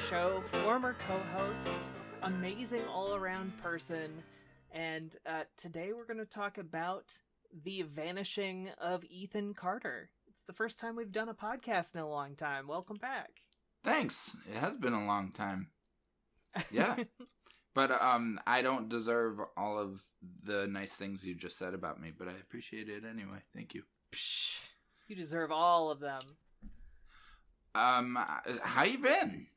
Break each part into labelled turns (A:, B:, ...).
A: show, former co-host, amazing all-around person, and today we're going to talk about the Vanishing of Ethan Carter. It's the first time we've done a podcast in a long time. Welcome back.
B: Thanks. It has been a long time. Yeah. But I don't deserve all of the nice things you just said about me, but I appreciate it anyway. Thank you.
A: Psh, you deserve all of them.
B: How you been?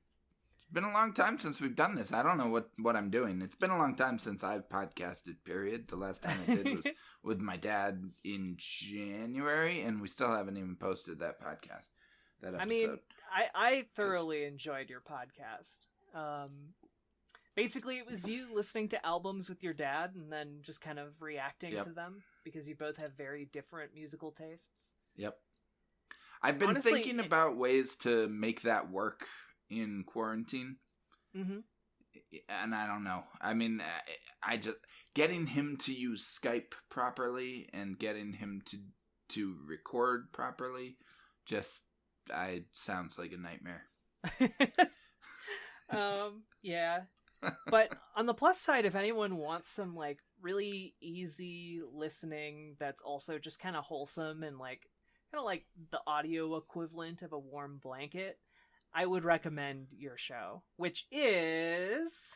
B: It's been a long time since we've done this. I don't know what I'm doing. It's been a long time since I've podcasted, period. The last time I did was with my dad in January, and we still haven't even posted that podcast, that episode.
A: I mean, I thoroughly enjoyed your podcast. Basically, it was you listening to albums with your dad and then just kind of reacting to them because you both have very different musical tastes.
B: Yep. I've been thinking about ways to make that work in quarantine. Mm-hmm. And I don't know. I mean, I just... Getting him to use Skype properly and getting him to record properly just... sounds like a nightmare.
A: Yeah. But on the plus side, if anyone wants some like really easy listening that's also just kind of wholesome and like kind of like the audio equivalent of a warm blanket, I would recommend your show, which is...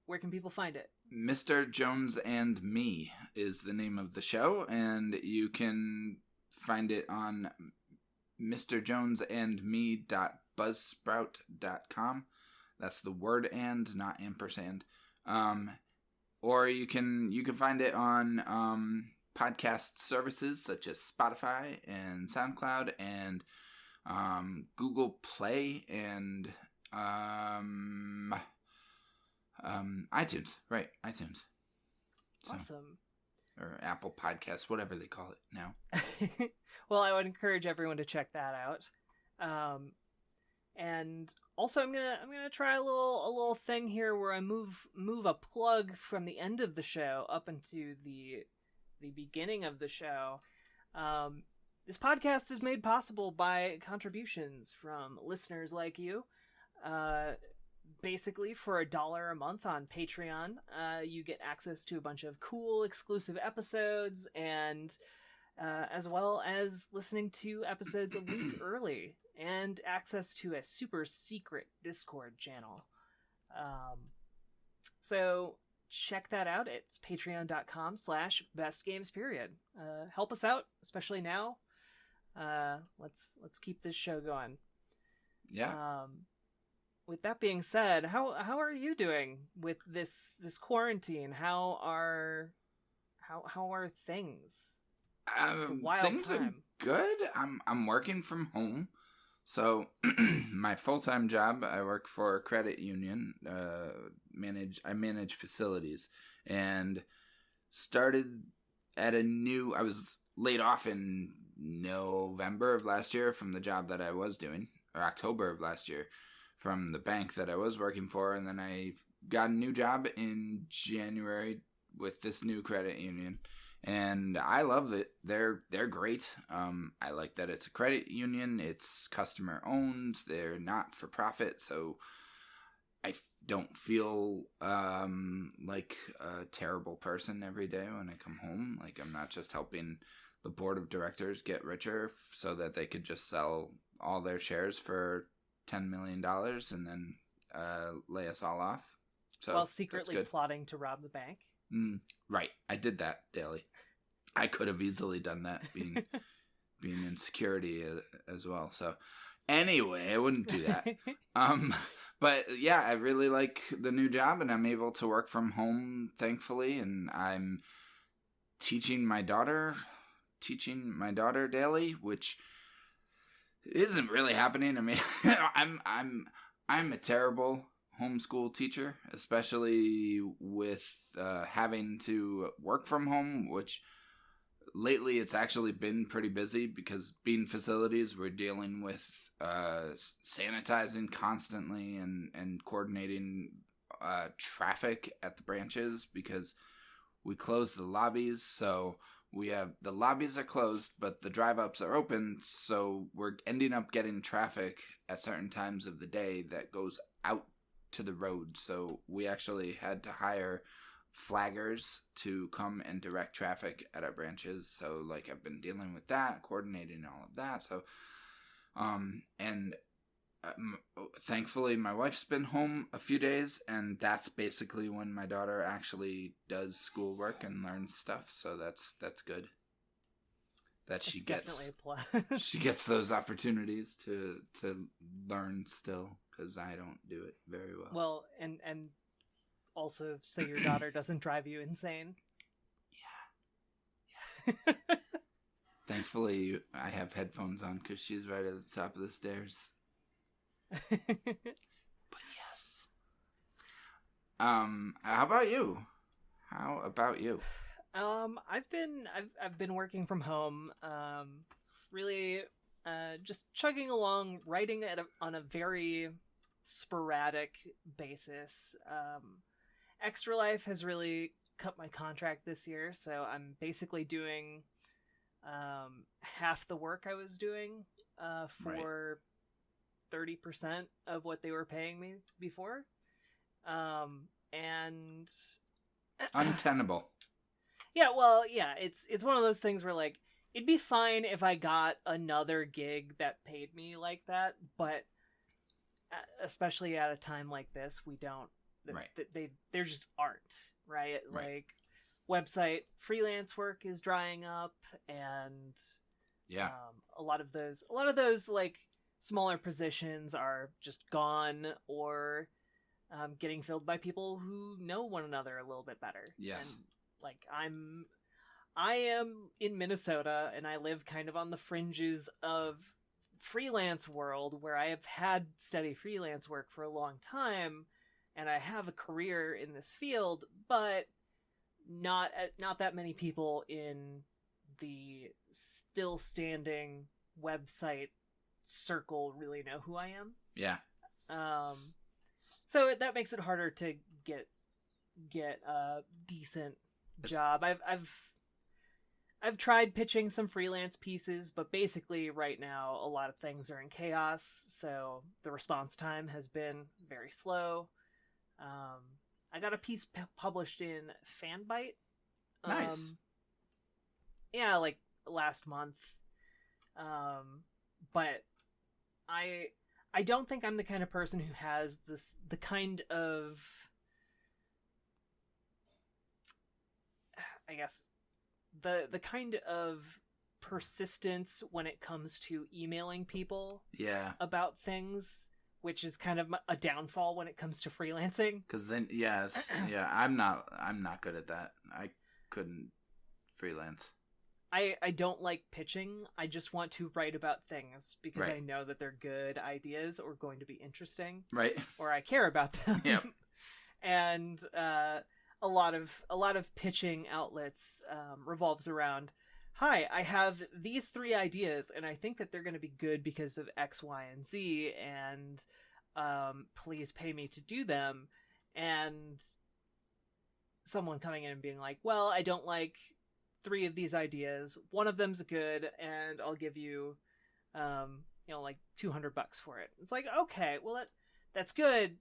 A: Where can people find it?
B: Mr. Jones and Me is the name of the show, and you can find it on mrjonesandme.buzzsprout.com. That's the word and, not ampersand. Or you can find it on podcast services such as Spotify and SoundCloud and Google Play and iTunes. Right, iTunes. So,
A: awesome.
B: Or Apple Podcasts, whatever they call it now.
A: Well, I would encourage everyone to check that out. And also, I'm gonna try a little thing here where I move a plug from the end of the show up into the beginning of the show. This podcast is made possible by contributions from listeners like you. Basically, for $1 a month on Patreon, you get access to a bunch of cool exclusive episodes, and as well as listening to episodes a week early. And access to a super secret Discord channel. So check that out. It's patreon.com/bestgamesperiod. Help us out, especially now. Let's keep this show going.
B: Yeah.
A: With that being said, how are you doing with this quarantine? How are things? It's a wild
B: things
A: time.
B: Are good. I'm working from home. So, my full-time job, I work for a credit union, I manage facilities, and started at I was laid off in November of last year from the job that I was doing, or October of last year, from the bank that I was working for, and then I got a new job in January with this new credit union. And I love it. They're great. I like that it's a credit union. It's customer owned. They're not for profit. So I don't feel like a terrible person every day when I come home. Like I'm not just helping the board of directors get richer so that they could just sell all their shares for $10 million and then lay us all off. So
A: while secretly plotting to rob the bank.
B: Right. I did that daily. I could have easily done that being in security as well. So anyway, I wouldn't do that. But yeah, I really like the new job and I'm able to work from home, thankfully. And I'm teaching my daughter daily, which isn't really happening. I mean, I'm a terrible homeschool teacher, especially with having to work from home, which lately it's actually been pretty busy because being facilities, we're dealing with sanitizing constantly and coordinating traffic at the branches because we close the lobbies. So the lobbies are closed, but the drive-ups are open. So we're ending up getting traffic at certain times of the day that goes out to the road. So we actually had to hire flaggers to come and direct traffic at our branches. So like I've been dealing with that, coordinating all of that. So and thankfully my wife's been home a few days, and that's basically when my daughter actually does schoolwork and learns stuff. So that's good. She gets
A: definitely a plus.
B: She gets those opportunities to learn still, because I don't do it very well.
A: Well, and also so your daughter doesn't drive you insane.
B: Yeah. Thankfully, I have headphones on because she's right at the top of the stairs. But yes. How about you?
A: I've been working from home, really, just chugging along, writing on a very sporadic basis. Extra Life has really cut my contract this year, so I'm basically doing half the work I was doing for 30% of what they were paying me before, and
B: untenable.
A: Yeah, well, yeah, it's one of those things where, like, it'd be fine if I got another gig that paid me like that, but especially at a time like this, we don't. There just aren't, right? Like, website freelance work is drying up, and a lot of those like smaller positions are just gone, or getting filled by people who know one another a little bit better.
B: Yes.
A: And, like, I am in Minnesota, and I live kind of on the fringes of freelance world, where I have had steady freelance work for a long time, and I have a career in this field, but not that many people in the still standing website circle really know who I am.
B: Yeah.
A: So that makes it harder to get a decent job. I've tried pitching some freelance pieces, but basically right now a lot of things are in chaos, so the response time has been very slow. I got a piece published in Fanbyte.
B: Nice.
A: Yeah, like last month. But I don't think I'm the kind of person who has the kind of, I guess, the kind of persistence when it comes to emailing people about things, which is kind of a downfall when it comes to freelancing.
B: Because then, I'm not good at that. I couldn't freelance.
A: I don't like pitching. I just want to write about things because I know that they're good ideas or going to be interesting.
B: Right.
A: Or I care about them.
B: Yep.
A: And a lot of pitching outlets revolves around, hi, I have these 3 ideas, and I think that they're going to be good because of X, Y, and Z, and please pay me to do them. And someone coming in and being like, well, I don't like 3 of these ideas. One of them's good, and I'll give you, like $200 for it. It's like, okay, well, that's good.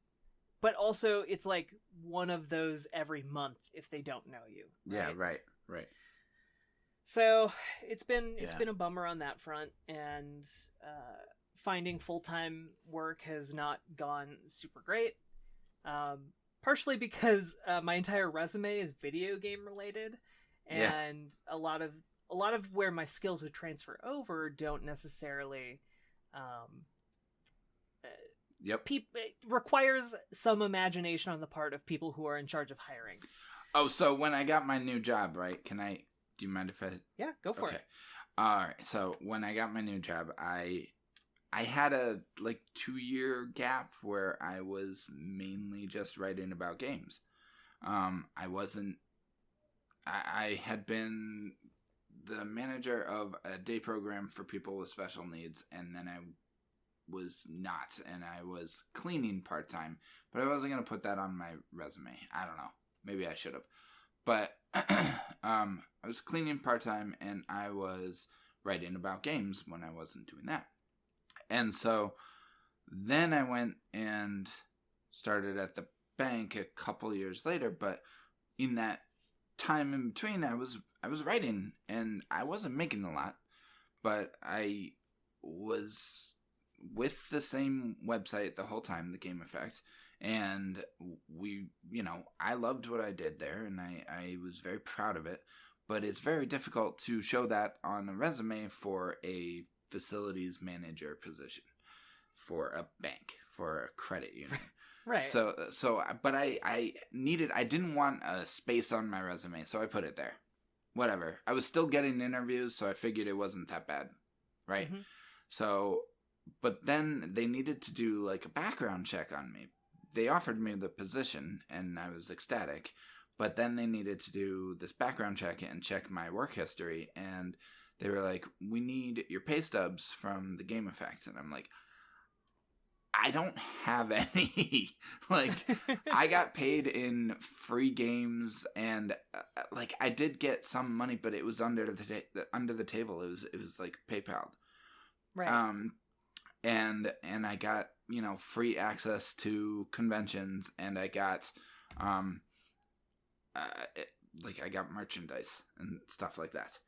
A: But also, it's like one of those every month if they don't know you. Right?
B: Yeah, right.
A: So it's been a bummer on that front, and finding full-time work has not gone super great. Partially because my entire resume is video game related, and a lot of where my skills would transfer over don't necessarily. It requires some imagination on the part of people who are in charge of hiring.
B: Oh, so when I got my new job, right? Do you mind if I...
A: Yeah, go for it.
B: All right. So when I got my new job, I had a 2-year gap where I was mainly just writing about games. I had been the manager of a day program for people with special needs, and then I was not, and I was cleaning part-time, but I wasn't going to put that on my resume. I don't know. Maybe I should have. But I was cleaning part-time, and I was writing about games when I wasn't doing that. And so then I went and started at the bank a couple years later, but in that time in between, I was writing, and I wasn't making a lot, but I was with the same website the whole time, the Game Effect, and we, I loved what I did there, and I was very proud of it, but it's very difficult to show that on a resume for a facilities manager position, for a bank, for a credit union.
A: Right.
B: But I didn't want a space on my resume, so I put it there. Whatever. I was still getting interviews, so I figured it wasn't that bad. Right? Mm-hmm. So, but then they needed to do like a background check on me. They offered me the position, and I was ecstatic. But then they needed to do this background check and check my work history, and they were like, "We need your pay stubs from the Game Effect." And I'm like, I don't have any. Like, I got paid in free games, and I did get some money, but it was under the table. It was like PayPal.
A: Right.
B: And I got, free access to conventions, and I got I got merchandise and stuff like that.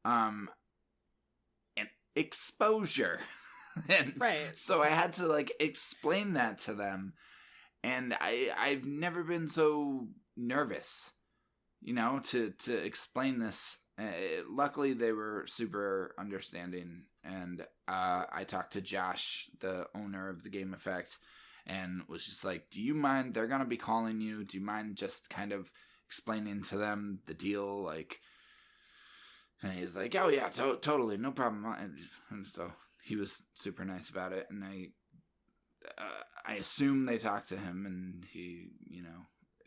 B: And exposure. And
A: right.
B: So I had to explain that to them, and I've never been so nervous, to explain this. Luckily, they were super understanding, and I talked to Josh, the owner of the Game Effect, and was just like, "Do you mind? They're gonna be calling you. Do you mind just kind of explaining to them the deal?" And he's like, "Oh yeah, totally, no problem." And so he was super nice about it, and I assume they talked to him, and he,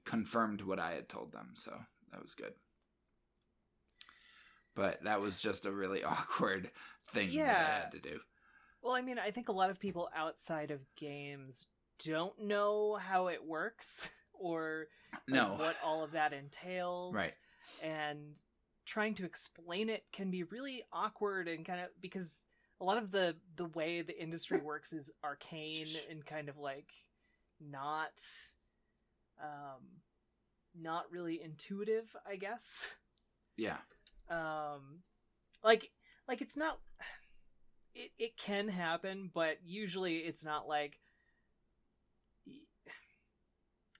B: confirmed what I had told them, so that was good. But that was just a really awkward thing that I had to do.
A: Well, I mean, I think a lot of people outside of games don't know how it works, or what all of that entails.
B: Right.
A: And trying to explain it can be really awkward, and kind of, because a lot of the way the industry works is arcane and kind of not really intuitive, I guess.
B: Yeah.
A: It's not, it can happen, but usually it's not I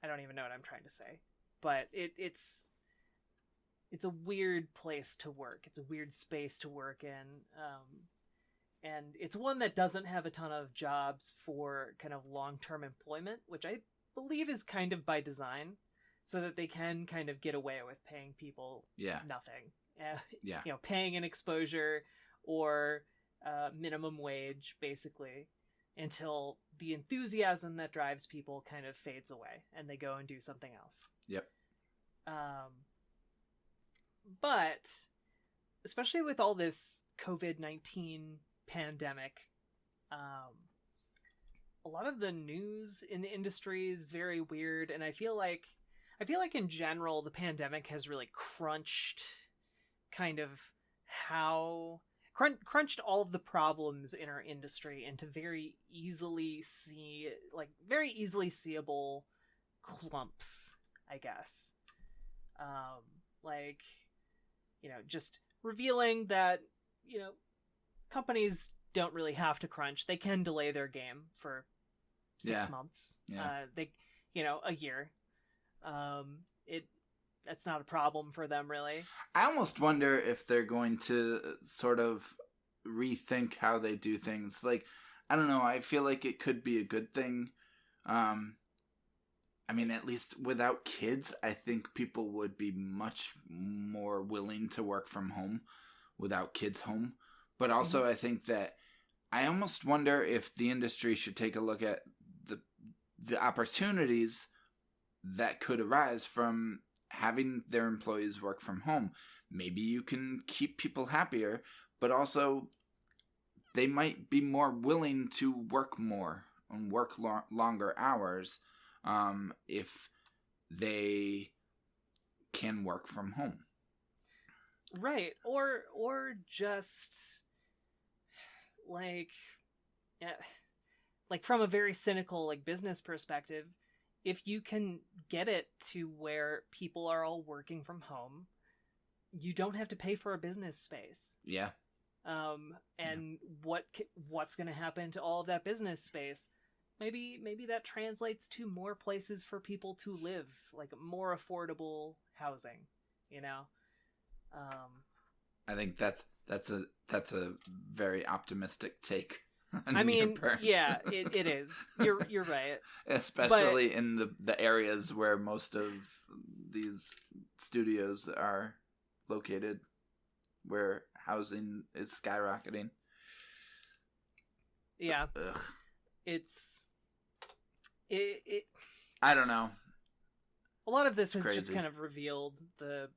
A: don't even know what I'm trying to say, but it's a weird place to work. It's a weird space to work in. And it's one that doesn't have a ton of jobs for kind of long-term employment, which I believe is kind of by design, so that they can kind of get away with paying people nothing. Paying an exposure or minimum wage, basically, until the enthusiasm that drives people kind of fades away and they go and do something else.
B: Yep.
A: But especially with all this COVID-19 pandemic, a lot of the news in the industry is very weird, and I feel like in general the pandemic has really crunched crunched all of the problems in our industry into very easily seeable clumps, I guess. Just revealing that, companies don't really have to crunch. They can delay their game for 6 months. Yeah. A year. That's not a problem for them, really.
B: I almost wonder if they're going to sort of rethink how they do things. I don't know. I feel like it could be a good thing. At least without kids, I think people would be much more willing to work from home without kids home. But also, I think that I almost wonder if the industry should take a look at the opportunities that could arise from having their employees work from home. Maybe you can keep people happier, but also they might be more willing to work more and work longer hours if they can work from home.
A: Right. Or just from a very cynical business perspective, if you can get it to where people are all working from home, you don't have to pay for a business space.
B: Yeah.
A: And what's going to happen to all of that business space? Maybe that translates to more places for people to live, like more affordable housing, you know?
B: I think that's a very optimistic take.
A: I mean, yeah, it is. You're right.
B: Especially in the areas where most of these studios are located, where housing is skyrocketing.
A: Yeah.
B: Ugh.
A: It
B: I don't know.
A: A lot of this has
B: crazy.
A: just kind of revealed the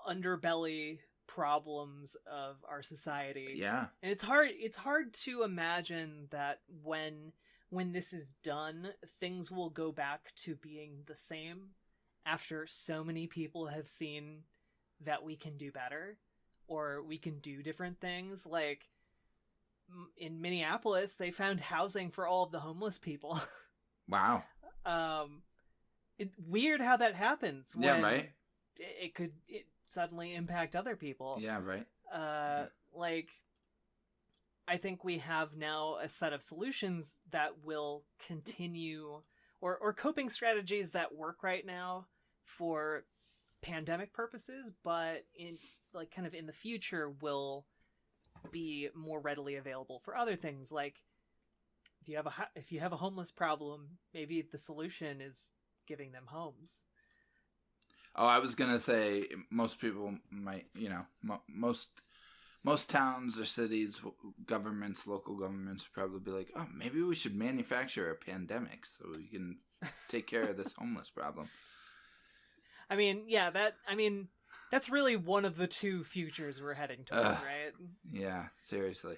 A: underbelly problems of our society.
B: Yeah.
A: And it's hard to imagine that when this is done, things will go back to being the same after so many people have seen that we can do better, or we can do different things. Like in Minneapolis, they found housing for all of the homeless people.
B: Wow.
A: Weird how that happens.
B: Yeah, right.
A: It could suddenly impact other people.
B: Yeah, right.
A: Like, I think we have now a set of solutions that will continue, or coping strategies that work right now for pandemic purposes, but in like kind of in the future will be more readily available for other things. Like if you have a homeless problem, maybe the solution is giving them homes.
B: Oh, I was gonna say most people might, most towns or cities, governments, local governments would probably be like, oh, maybe we should manufacture a pandemic so we can take care of this homeless problem.
A: I mean, yeah, that's really one of the two futures we're heading towards, right?
B: Yeah, seriously.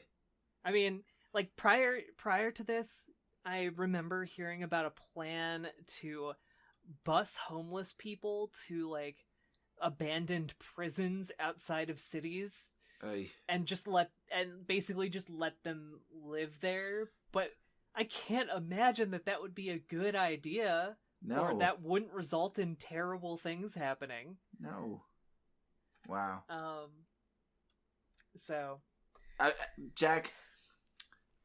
A: I mean, like prior to this, I remember hearing about a plan to bus homeless people to like abandoned prisons outside of cities. And basically just let them live there. But I can't imagine that would be a good idea.
B: No.
A: Or that wouldn't result in terrible things happening.
B: No. Wow.
A: So,
B: Jack,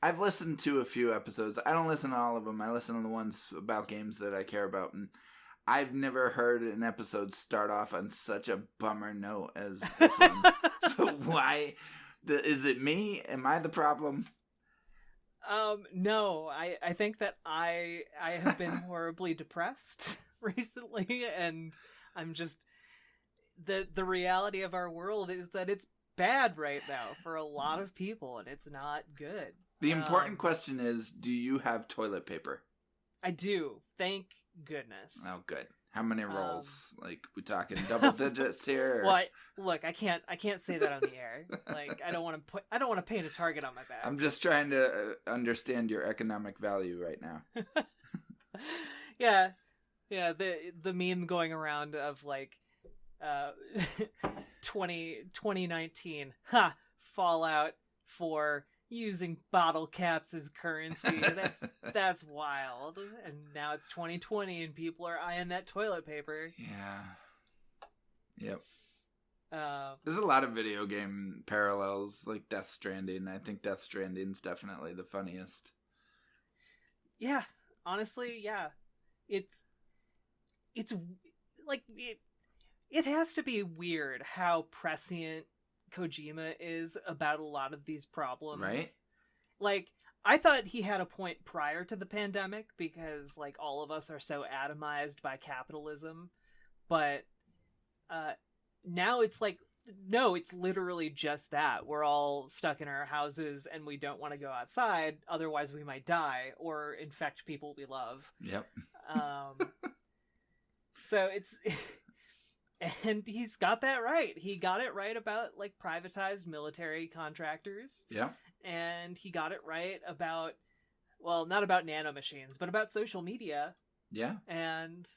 B: I've listened to a few episodes. I don't listen to all of them. I listen to the ones about games that I care about, and I've never heard an episode start off on such a bummer note as this one. So why? Is it me? Am I the problem?
A: No, I think that I have been horribly depressed recently, and I'm just the reality of our world is that it's bad right now for a lot of people, and it's not good.
B: The important question is, do you have toilet paper?
A: I do. Thank goodness.
B: Oh, good. How many rolls? Like, we talking double digits here?
A: Well, look, I can't say that on the air. Like, I don't want to paint a target on my back.
B: I'm just trying to understand your economic value right now.
A: Yeah. The meme going around of like, 2019. Fallout for using bottle caps as currency. That's wild. And now it's 2020 and people are eyeing that toilet paper.
B: Yeah. Yep. There's a lot of video game parallels, like Death Stranding. I think Death Stranding's definitely the funniest.
A: Yeah, honestly, yeah. It's like it has to be weird how prescient Kojima is about a lot of these problems.
B: Right?
A: Like, I thought he had a point prior to the pandemic because, like, all of us are so atomized by capitalism. But now it's like, no, it's literally just that. We're all stuck in our houses and we don't want to go outside. Otherwise we might die or infect people we love.
B: Yep.
A: So it's... And he's got that right. He got it right about, like, privatized military contractors.
B: Yeah.
A: And he got it right about, well, not about nanomachines, but about social media.
B: Yeah.
A: And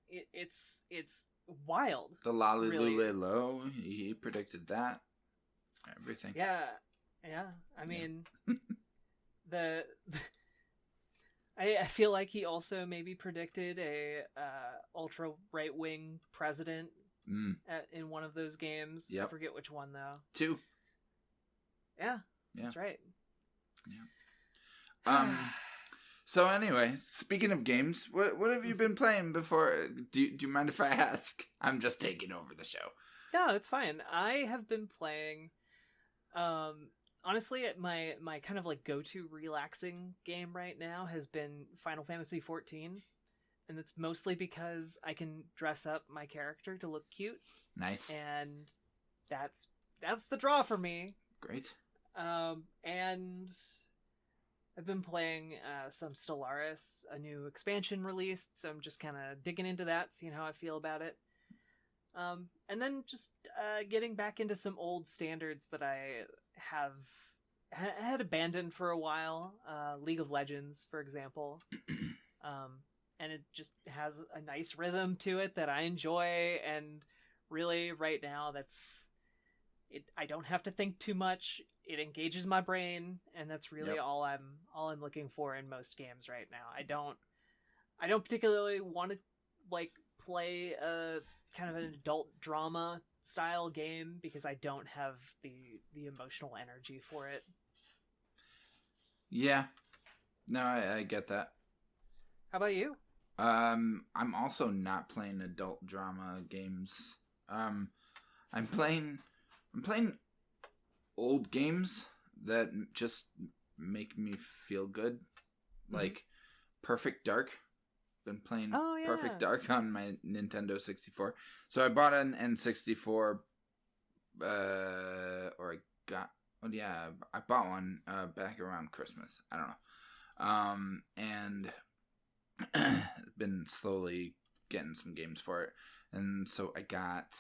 A: it's wild.
B: The Low, he predicted that. Everything.
A: Yeah. I mean, I feel like he also maybe predicted a ultra right wing president in one of those games.
B: Yep.
A: I forget which one though.
B: 2.
A: Yeah, that's right.
B: Yeah. So anyway, speaking of games, what have you been playing before? Do you mind if I ask? I'm just taking over the show.
A: No, it's fine. I have been playing. Honestly, my kind of like go-to relaxing game right now has been Final Fantasy XIV, and it's mostly because I can dress up my character to look cute.
B: Nice.
A: And that's the draw for me.
B: Great.
A: And I've been playing some Stellaris, a new expansion released, so I'm just kind of digging into that, seeing how I feel about it. And then just getting back into some old standards that I had abandoned for a while. League of Legends, for example. And it just has a nice rhythm to it that I enjoy, and really right now that's it. I don't have to think too much. It engages my brain, and that's really all I'm looking for in most games right now. I don't particularly want to like play a kind of an adult drama style game because I don't have the emotional energy for it.
B: Yeah. No, I get that.
A: How about you?
B: I'm also not playing adult drama games. I'm playing old games that just make me feel good. Like Perfect Dark. Been playing Perfect Dark on my Nintendo 64. So I bought an N64 I bought one back around Christmas. I don't know. And been slowly getting some games for it. And so I got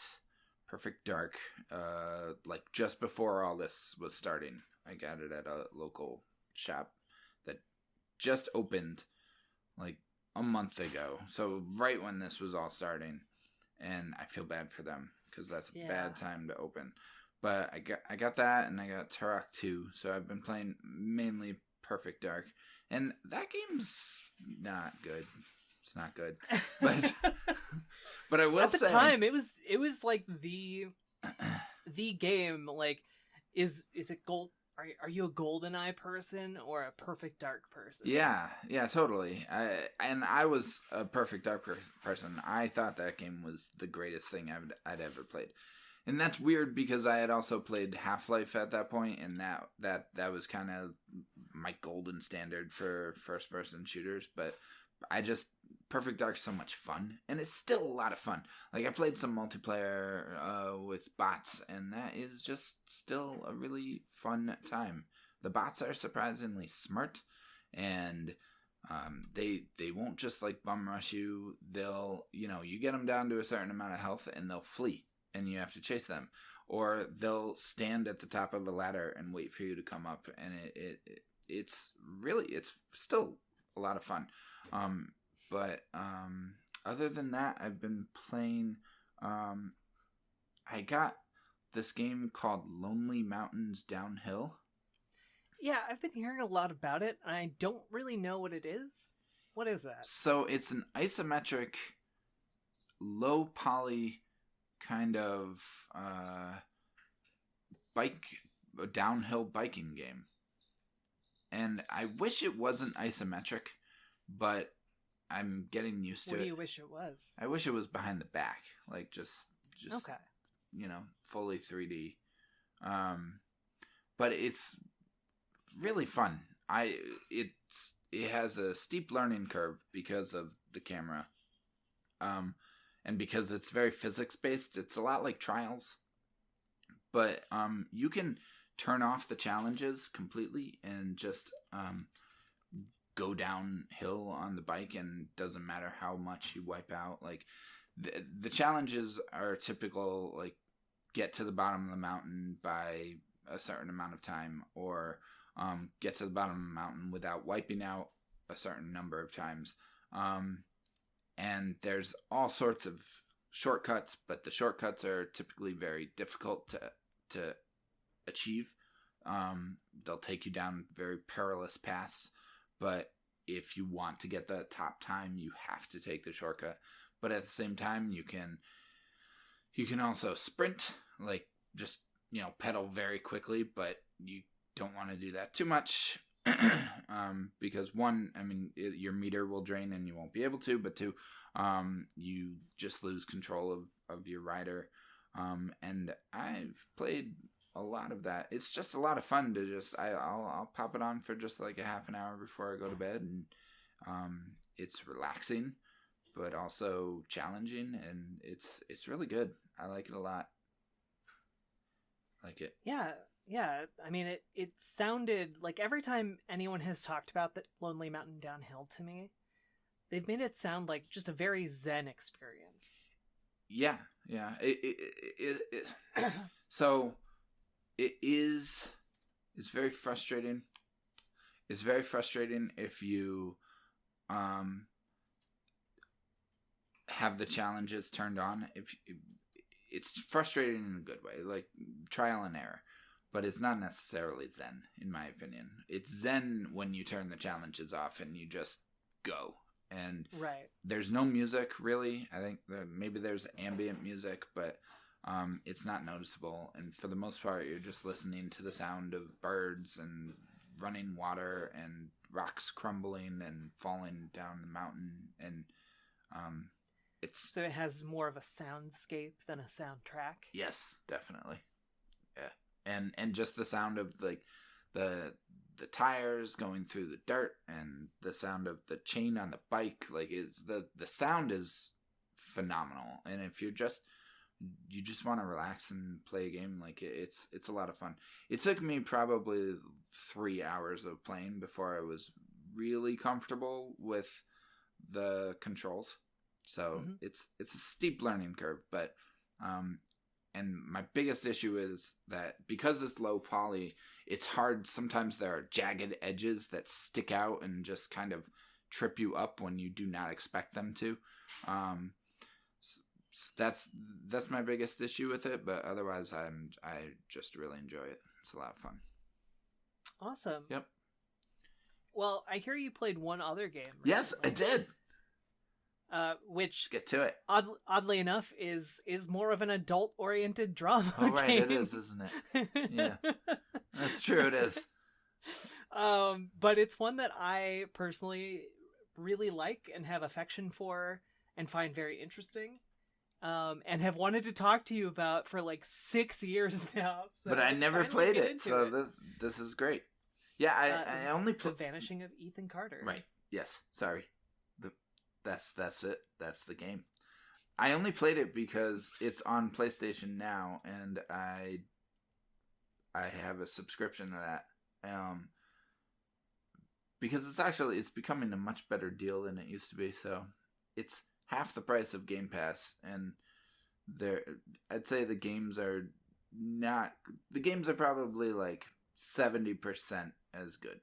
B: Perfect Dark like just before all this was starting. I got it at a local shop that just opened like a month ago. So right when this was all starting. And I feel bad for them because that's a bad time to open. But I got that, and I got Turok 2. So I've been playing mainly Perfect Dark. And that game's not good. It's not good. But I will say,
A: at the time it was like the game. Like, is it gold? Are you a GoldenEye person or a Perfect Dark person?
B: Yeah, totally. I was a Perfect Dark person. I thought that game was the greatest thing I'd ever played. And that's weird because I had also played Half-Life at that point, and that was kind of my golden standard for first-person shooters. But Perfect Dark's so much fun, and it's still a lot of fun. Like, I played some multiplayer with bots, and that is just still a really fun time. The bots are surprisingly smart, and they won't just like bum rush you. They'll, you get them down to a certain amount of health, and they'll flee, and you have to chase them, or they'll stand at the top of a ladder and wait for you to come up, and it's still a lot of fun. But other than that, I've been playing. I got this game called Lonely Mountains Downhill.
A: Yeah, I've been hearing a lot about it. I don't really know what it is. What is that?
B: So it's an isometric, low poly kind of downhill biking game. And I wish it wasn't isometric, but I'm getting used to it.
A: What do you wish it was?
B: I wish it was behind the back, like just
A: okay.
B: Fully 3D. But it's really fun. It has a steep learning curve because of the camera. And because it's very physics based, it's a lot like Trials. But you can turn off the challenges completely and just go downhill on the bike, and doesn't matter how much you wipe out. Like the challenges are typical, like get to the bottom of the mountain by a certain amount of time, or get to the bottom of the mountain without wiping out a certain number of times. And there's all sorts of shortcuts, but the shortcuts are typically very difficult to achieve. They'll take you down very perilous paths, but if you want to get the top time, you have to take the shortcut. But at the same time, you can also sprint, like just, pedal very quickly, but you don't want to do that too much. Because one, your meter will drain and you won't be able to, but two, you just lose control of your rider. And I've played a lot of that. It's just a lot of fun to I'll pop it on for just like a half an hour before I go to bed, and it's relaxing but also challenging, and it's really good. I like it a lot. Like it.
A: Yeah. It sounded like every time anyone has talked about the Lonely Mountain Downhill to me, they've made it sound like just a very zen experience.
B: Yeah. So it's very frustrating. It's very frustrating if you have the challenges turned on. It's frustrating in a good way, like trial and error, but it's not necessarily zen, in my opinion. It's zen when you turn the challenges off and you just go. And
A: right.
B: There's no music, really. I think maybe there's ambient music, but it's not noticeable. And for the most part, you're just listening to the sound of birds and running water and rocks crumbling and falling down the mountain. And
A: so it has more of a soundscape than a soundtrack.
B: Yes, definitely. Yeah, and just the sound of like the tires going through the dirt and the sound of the chain on the bike, like the sound is phenomenal. And if you just want to relax and play a game, like it's a lot of fun. It took me probably 3 hours of playing before I was really comfortable with the controls. So it's a steep learning curve, but and my biggest issue is that because it's low poly, it's hard. Sometimes there are jagged edges that stick out and just kind of trip you up when you do not expect them to. That's my biggest issue with it, but otherwise I just really enjoy it. It's a lot of fun.
A: Awesome.
B: Yep.
A: Well, I hear you played one other game recently.
B: Yes, I did.
A: Which,
B: let's get to it.
A: Oddly enough, is more of an adult-oriented drama
B: Oh, right,
A: game.
B: it is, isn't it? Yeah, that's true. It is.
A: But it's one that I personally really like and have affection for and find very interesting. And have wanted to talk to you about for like 6 years now. So
B: but I never played it, so this is great. Yeah, I only played
A: The Vanishing of Ethan Carter.
B: Right. Yes. Sorry. That's it. That's the game. I only played it because it's on PlayStation Now, and I have a subscription to that. Because it's becoming a much better deal than it used to be. So it's half the price of Game Pass, and I'd say the games are probably like 70% as good,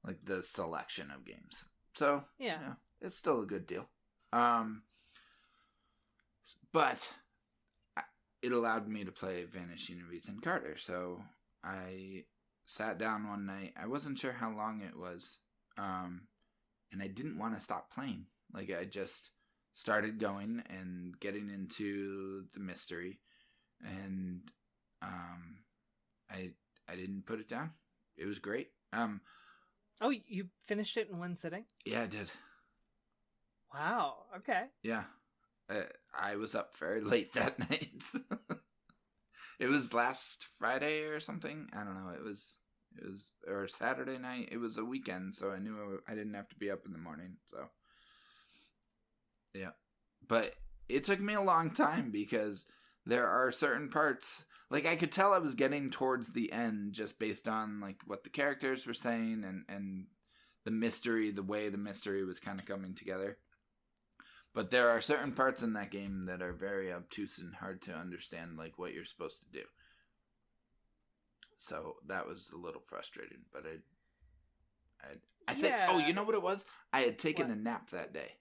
B: like the selection of games. So yeah, it's still a good deal. But it allowed me to play Vanishing of Ethan Carter. So I sat down one night. I wasn't sure how long it was, and I didn't want to stop playing. Like, I just started going and getting into the mystery, and I didn't put it down. It was great.
A: Oh, you finished it in one sitting?
B: Yeah, I did.
A: Wow. Okay.
B: Yeah. I was up very late that night. It was last Friday or something. I don't know. It was or Saturday night. It was a weekend, so I knew I didn't have to be up in the morning. So yeah, but it took me a long time because there are certain parts, like I could tell I was getting towards the end just based on like what the characters were saying and the mystery, the way the mystery was kind of coming together. But there are certain parts in that game that are very obtuse and hard to understand, like what you're supposed to do. So that was a little frustrating, but I think, oh, you know what it was? I had taken a nap that day.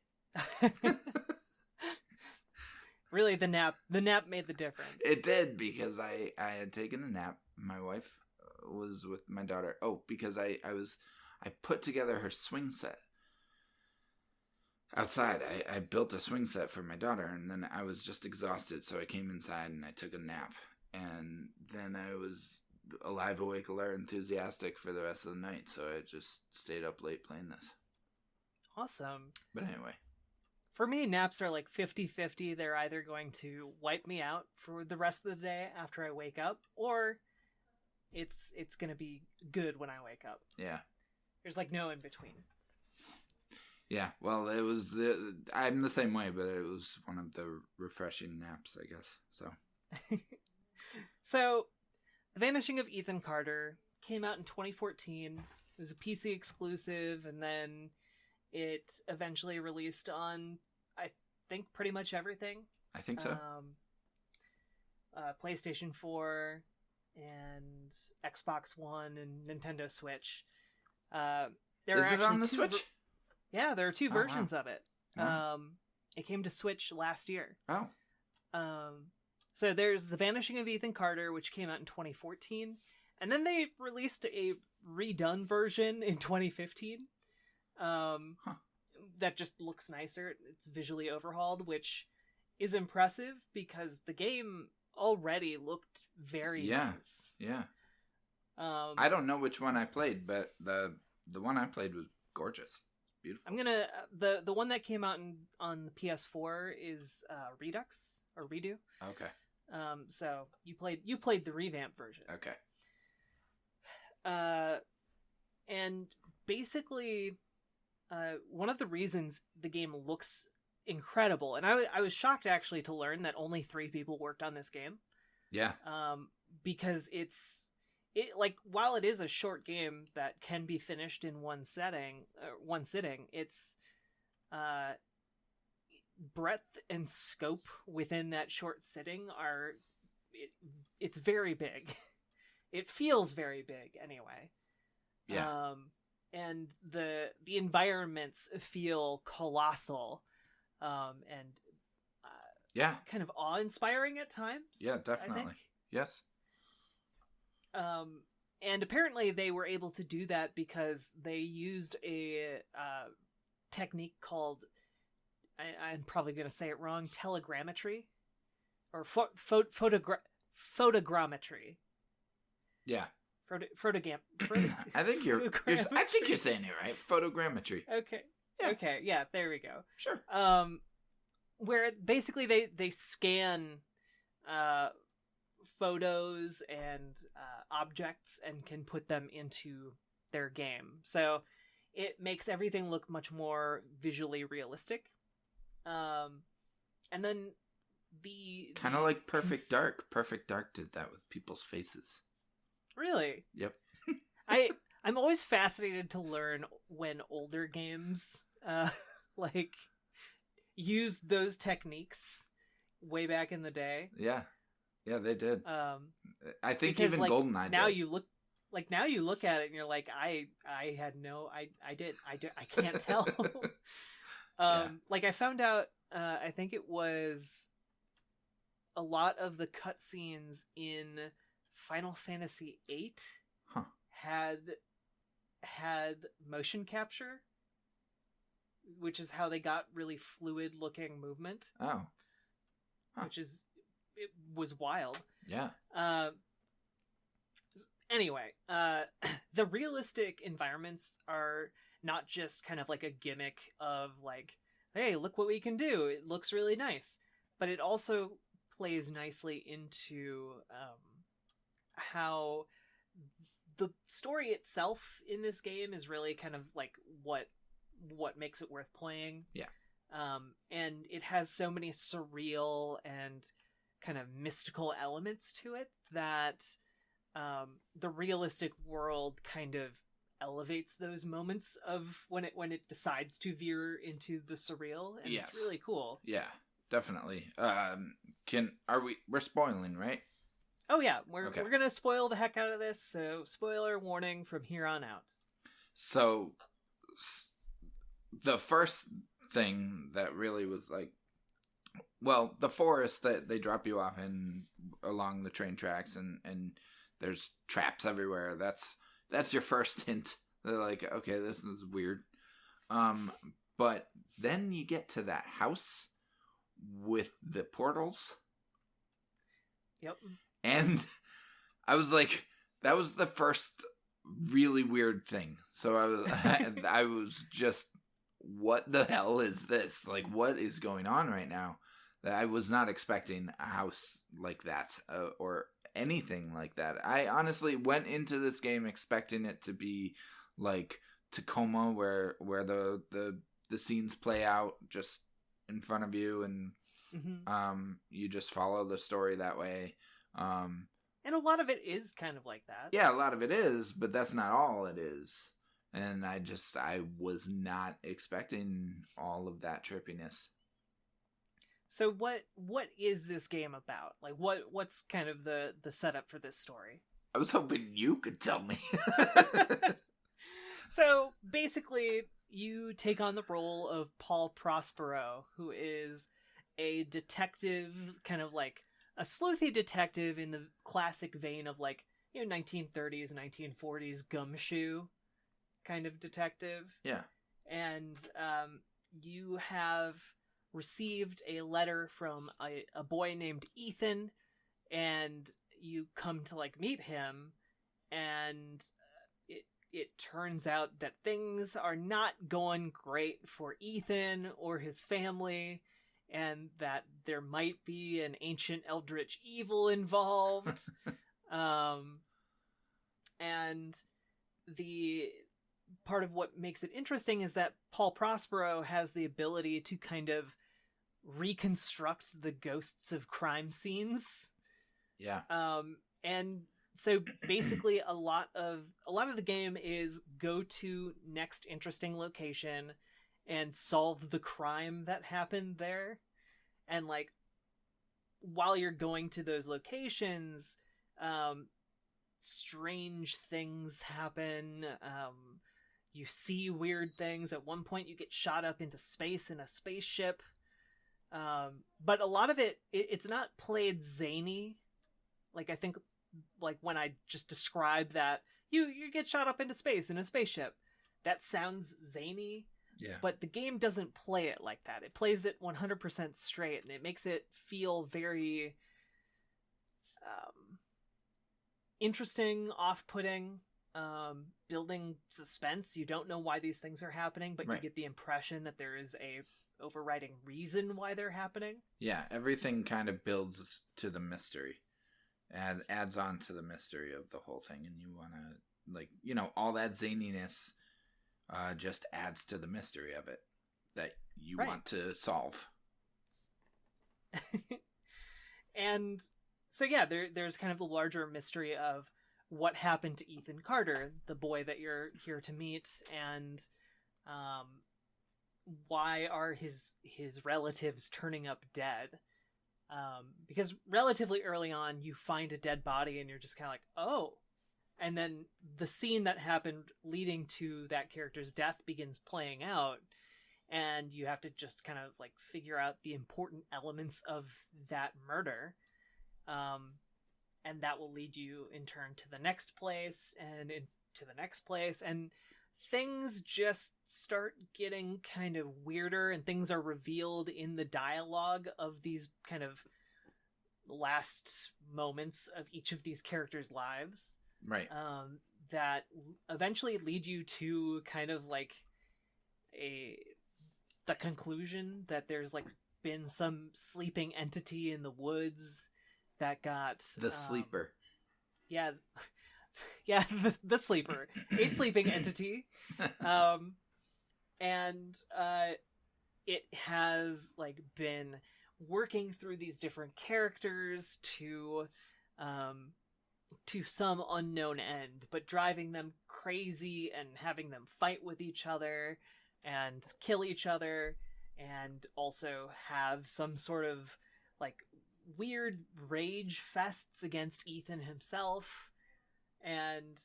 A: Really, the nap made the difference.
B: It did, because I had taken a nap. My wife was with my daughter. Oh, because I I put together her swing set. Outside, I built a swing set for my daughter, and then I was just exhausted, so I came inside and I took a nap. And then I was alive, awake, alert, enthusiastic for the rest of the night, so I just stayed up late playing this.
A: Awesome.
B: But anyway.
A: For me, naps are like 50-50. They're either going to wipe me out for the rest of the day after I wake up, or it's going to be good when I wake up.
B: Yeah.
A: There's like no in between.
B: Yeah, well, it was, I'm the same way, but it was one of the refreshing naps, I guess, so.
A: So, The Vanishing of Ethan Carter came out in 2014. It was a PC exclusive, and then it eventually released on, I think, pretty much everything.
B: I think so.
A: PlayStation 4 and Xbox One and Nintendo Switch.
B: Is it on the Switch?
A: Yeah, there are two versions of it.
B: Wow.
A: It came to Switch last year.
B: Oh.
A: So there's The Vanishing of Ethan Carter, which came out in 2014. And then they released a redone version in 2015. That just looks nicer. It's visually overhauled, which is impressive because the game already looked very nice.
B: Yeah. I don't know which one I played, but the one I played was gorgeous. Beautiful.
A: I'm gonna the one that came out on the PS4 is Redux or Redo.
B: Okay.
A: So you played the revamp version.
B: Okay.
A: And basically, one of the reasons the game looks incredible, and I was shocked actually to learn that only 3 people worked on this game.
B: Yeah.
A: Because while it is a short game that can be finished in one sitting, it's breadth and scope within that short sitting it's very big. It feels very big anyway.
B: Yeah.
A: And the environments feel colossal, and
B: yeah,
A: kind of awe-inspiring at times.
B: Yeah, definitely. Yes.
A: And apparently they were able to do that because they used a technique called, I'm probably going to say it wrong, telegrammetry or photogrammetry.
B: Yeah.
A: I
B: think you're saying it right. Photogrammetry.
A: Okay. Yeah. Okay. Yeah. There we go.
B: Sure.
A: Where basically they scan photos and objects and can put them into their game. So it makes everything look much more visually realistic. And then
B: kind of like Perfect Dark. Perfect Dark did that with people's faces.
A: Really?
B: Yep.
A: I'm always fascinated to learn when older games like use those techniques way back in the day.
B: Yeah. Yeah, they did. I think
A: because,
B: even GoldenEye
A: now
B: did.
A: you look at it and you're like, I can't tell. Like I found out, I think it was a lot of the cutscenes in Final Fantasy VIII had motion capture, which is how they got really fluid looking movement.
B: Oh. Huh.
A: It was wild.
B: Yeah.
A: Anyway, the realistic environments are not just kind of like a gimmick of like, hey, look what we can do. It looks really nice. But it also plays nicely into how the story itself in this game is really kind of like what makes it worth playing.
B: Yeah.
A: And it has so many surreal and kind of mystical elements to it that the realistic world kind of elevates those moments of when it decides to veer into the surreal, and It's really cool.
B: Yeah, definitely. We're spoiling, right?
A: Oh yeah, we're gonna spoil the heck out of this, so spoiler warning from here on out.
B: So the first thing that really was like, well, the forest that they drop you off in along the train tracks, and there's traps everywhere. That's your first hint They're like, okay, this is weird. But then you get to that house with the portals.
A: Yep.
B: And I was like, that was the first really weird thing. So I was just, what the hell is this? Like, what is going on right now? I was not expecting a house like that or anything like that. I honestly went into this game expecting it to be like Tacoma, where the scenes play out just in front of you, and you just follow the story that way.
A: And a lot of it is kind of like that.
B: Yeah, a lot of it is, but that's not all it is. And I was not expecting all of that trippiness.
A: So what is this game about? Like what's kind of the setup for this story?
B: I was hoping you could tell me.
A: So basically, you take on the role of Paul Prospero, who is a detective, kind of like a sleuthy detective in the classic vein of like, 1930s, 1940s gumshoe kind of detective.
B: Yeah.
A: And you have received a letter from a boy named Ethan, and you come to like meet him, and it turns out that things are not going great for Ethan or his family, and that there might be an ancient eldritch evil involved. And the part of what makes it interesting is that Paul Prospero has the ability to kind of reconstruct the ghosts of crime scenes.
B: Yeah.
A: And so basically a lot of the game is go to next interesting location and solve the crime that happened there. And like while you're going to those locations, strange things happen. You see weird things. At one point you get shot up into space in a spaceship. But a lot of it's not played zany. Like I think like when I just describe that you get shot up into space in a spaceship, that sounds zany.
B: Yeah.
A: But the game doesn't play it like that. It plays it 100% straight, and it makes it feel very interesting, off-putting, building suspense. You don't know why these things are happening, but
B: right.
A: You get the impression that there is a overriding reason why they're happening.
B: Yeah, everything kind of builds to the mystery and adds on to the mystery of the whole thing, and you want to, like, all that zaniness just adds to the mystery of it that you
A: right.
B: want to solve.
A: And so yeah, there's kind of the larger mystery of what happened to Ethan Carter, the boy that you're here to meet, and why are his relatives turning up dead? Because relatively early on, you find a dead body, and you're just kind of like, oh. And then the scene that happened leading to that character's death begins playing out, and you have to just kind of like figure out the important elements of that murder. And that will lead you in turn to the next place and into the next place, and things just start getting kind of weirder, and things are revealed in the dialogue of these kind of last moments of each of these characters' lives.
B: Right.
A: That eventually lead you to kind of like the conclusion that there's like been some sleeping entity in the woods that got
B: the sleeper.
A: Yeah. Yeah, the sleeper, a sleeping entity. And it has like been working through these different characters to some unknown end, but driving them crazy and having them fight with each other and kill each other, and also have some sort of like weird rage fests against Ethan himself. And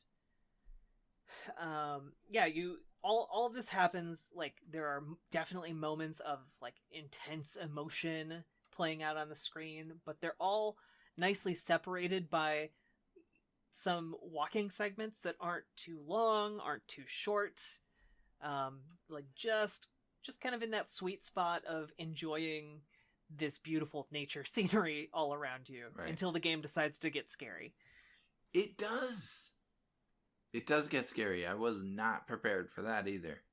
A: all of this happens, like there are definitely moments of like intense emotion playing out on the screen, but they're all nicely separated by some walking segments that aren't too long, aren't too short, like just kind of in that sweet spot of enjoying this beautiful nature scenery all around you until the game decides to get scary.
B: It does. It does get scary. I was not prepared for that either.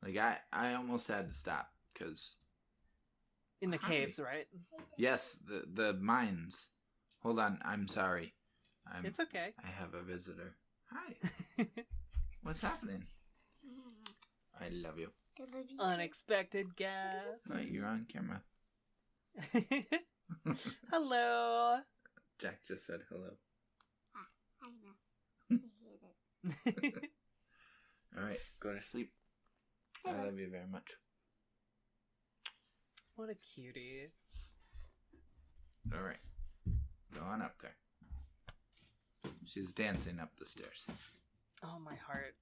B: Like, I almost had to stop, because...
A: In the caves, right?
B: Yes, the mines. Hold on, I'm sorry.
A: It's okay.
B: I have a visitor. Hi. What's happening? I love you.
A: Unexpected guest.
B: Oh, you're on camera.
A: Hello.
B: Jack just said hello.
C: I know.
B: All right, go to sleep. I love you very much.
A: What a cutie.
B: All right, go on up there. She's dancing up the stairs.
A: Oh, my heart.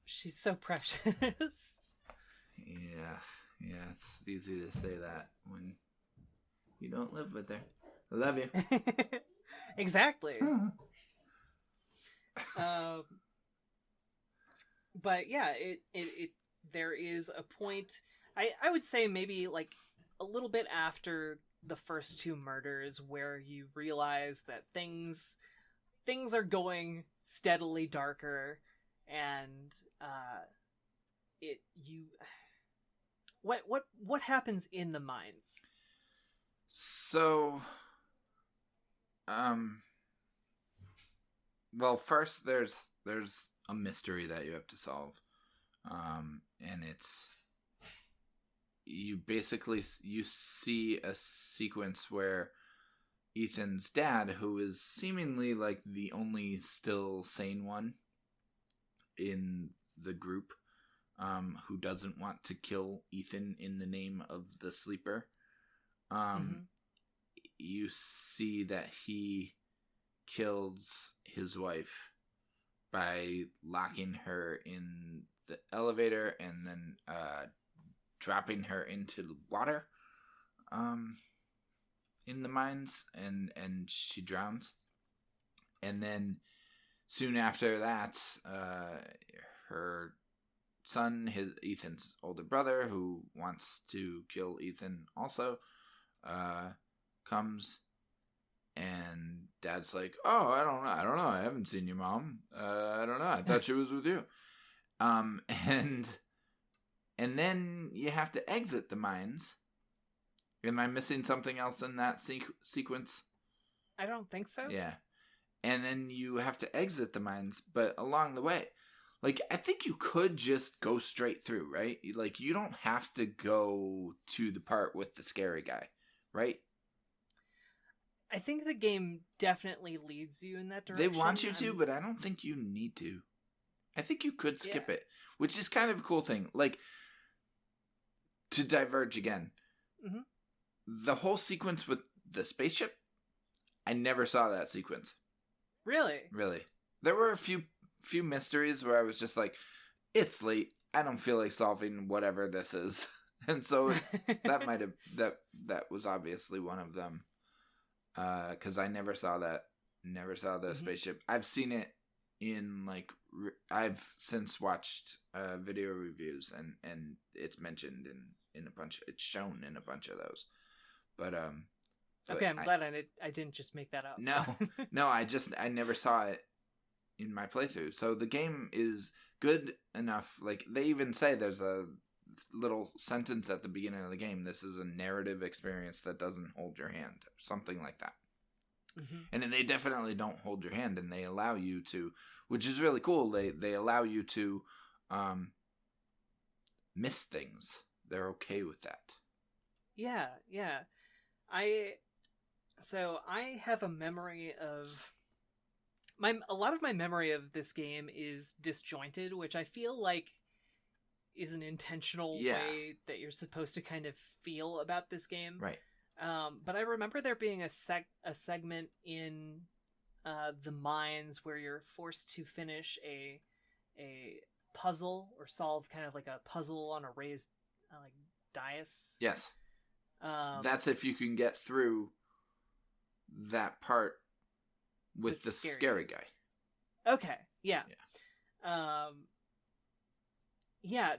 A: She's so precious.
B: Yeah, it's easy to say that when you don't live with her. I love you.
A: Exactly. But yeah, it there is a point. I would say maybe like a little bit after the first two murders where you realize that things are going steadily darker, and what happens in the mines?
B: So, well, first there's a mystery that you have to solve, and it's you see a sequence where Ethan's dad, who is seemingly like the only still sane one in the group, who doesn't want to kill Ethan in the name of the sleeper, you see that he kills his wife by locking her in the elevator and then dropping her into the water in the mines, and she drowns. And then soon after that, her son, Ethan's older brother, who wants to kill Ethan also, comes, and Dad's like, "Oh, I don't know. I haven't seen your mom. I don't know. I thought she was with you." And then you have to exit the mines. Am I missing something else in that sequence?
A: I don't think so.
B: Yeah. And then you have to exit the mines, but along the way, like, I think you could just go straight through, right? Like, you don't have to go to the part with the scary guy, right?
A: I think the game definitely leads you in that direction.
B: They want you to, but I don't think you need to. I think you could skip it, which is kind of a cool thing. Like, to diverge again, the whole sequence with the spaceship, I never saw that sequence.
A: Really?
B: There were a few mysteries where I was just like, it's late. I don't feel like solving whatever this is. And so that might have, that was obviously one of them. Cause I never saw that. Never saw the spaceship. I've seen it in like, I've since watched, video reviews, and it's mentioned in a bunch, it's shown in a bunch of those. But
A: okay, I'm glad I didn't just make that up.
B: No, I never saw it in my playthrough. So the game is good enough. Like, they even say there's a little sentence at the beginning of the game. This is a narrative experience that doesn't hold your hand. Something like that. And they definitely don't hold your hand, and they allow you to, which is really cool. They allow you to miss things. They're okay with that.
A: Yeah. I have a memory of a lot of my memory of this game is disjointed, which I feel like is an intentional way that you're supposed to kind of feel about this game.
B: Right.
A: But I remember there being a segment in the mines where you're forced to finish a puzzle or solve kind of like a puzzle on a raised like dais.
B: Yes. That's if you can get through that part with the scary guy.
A: Okay, yeah. Yeah,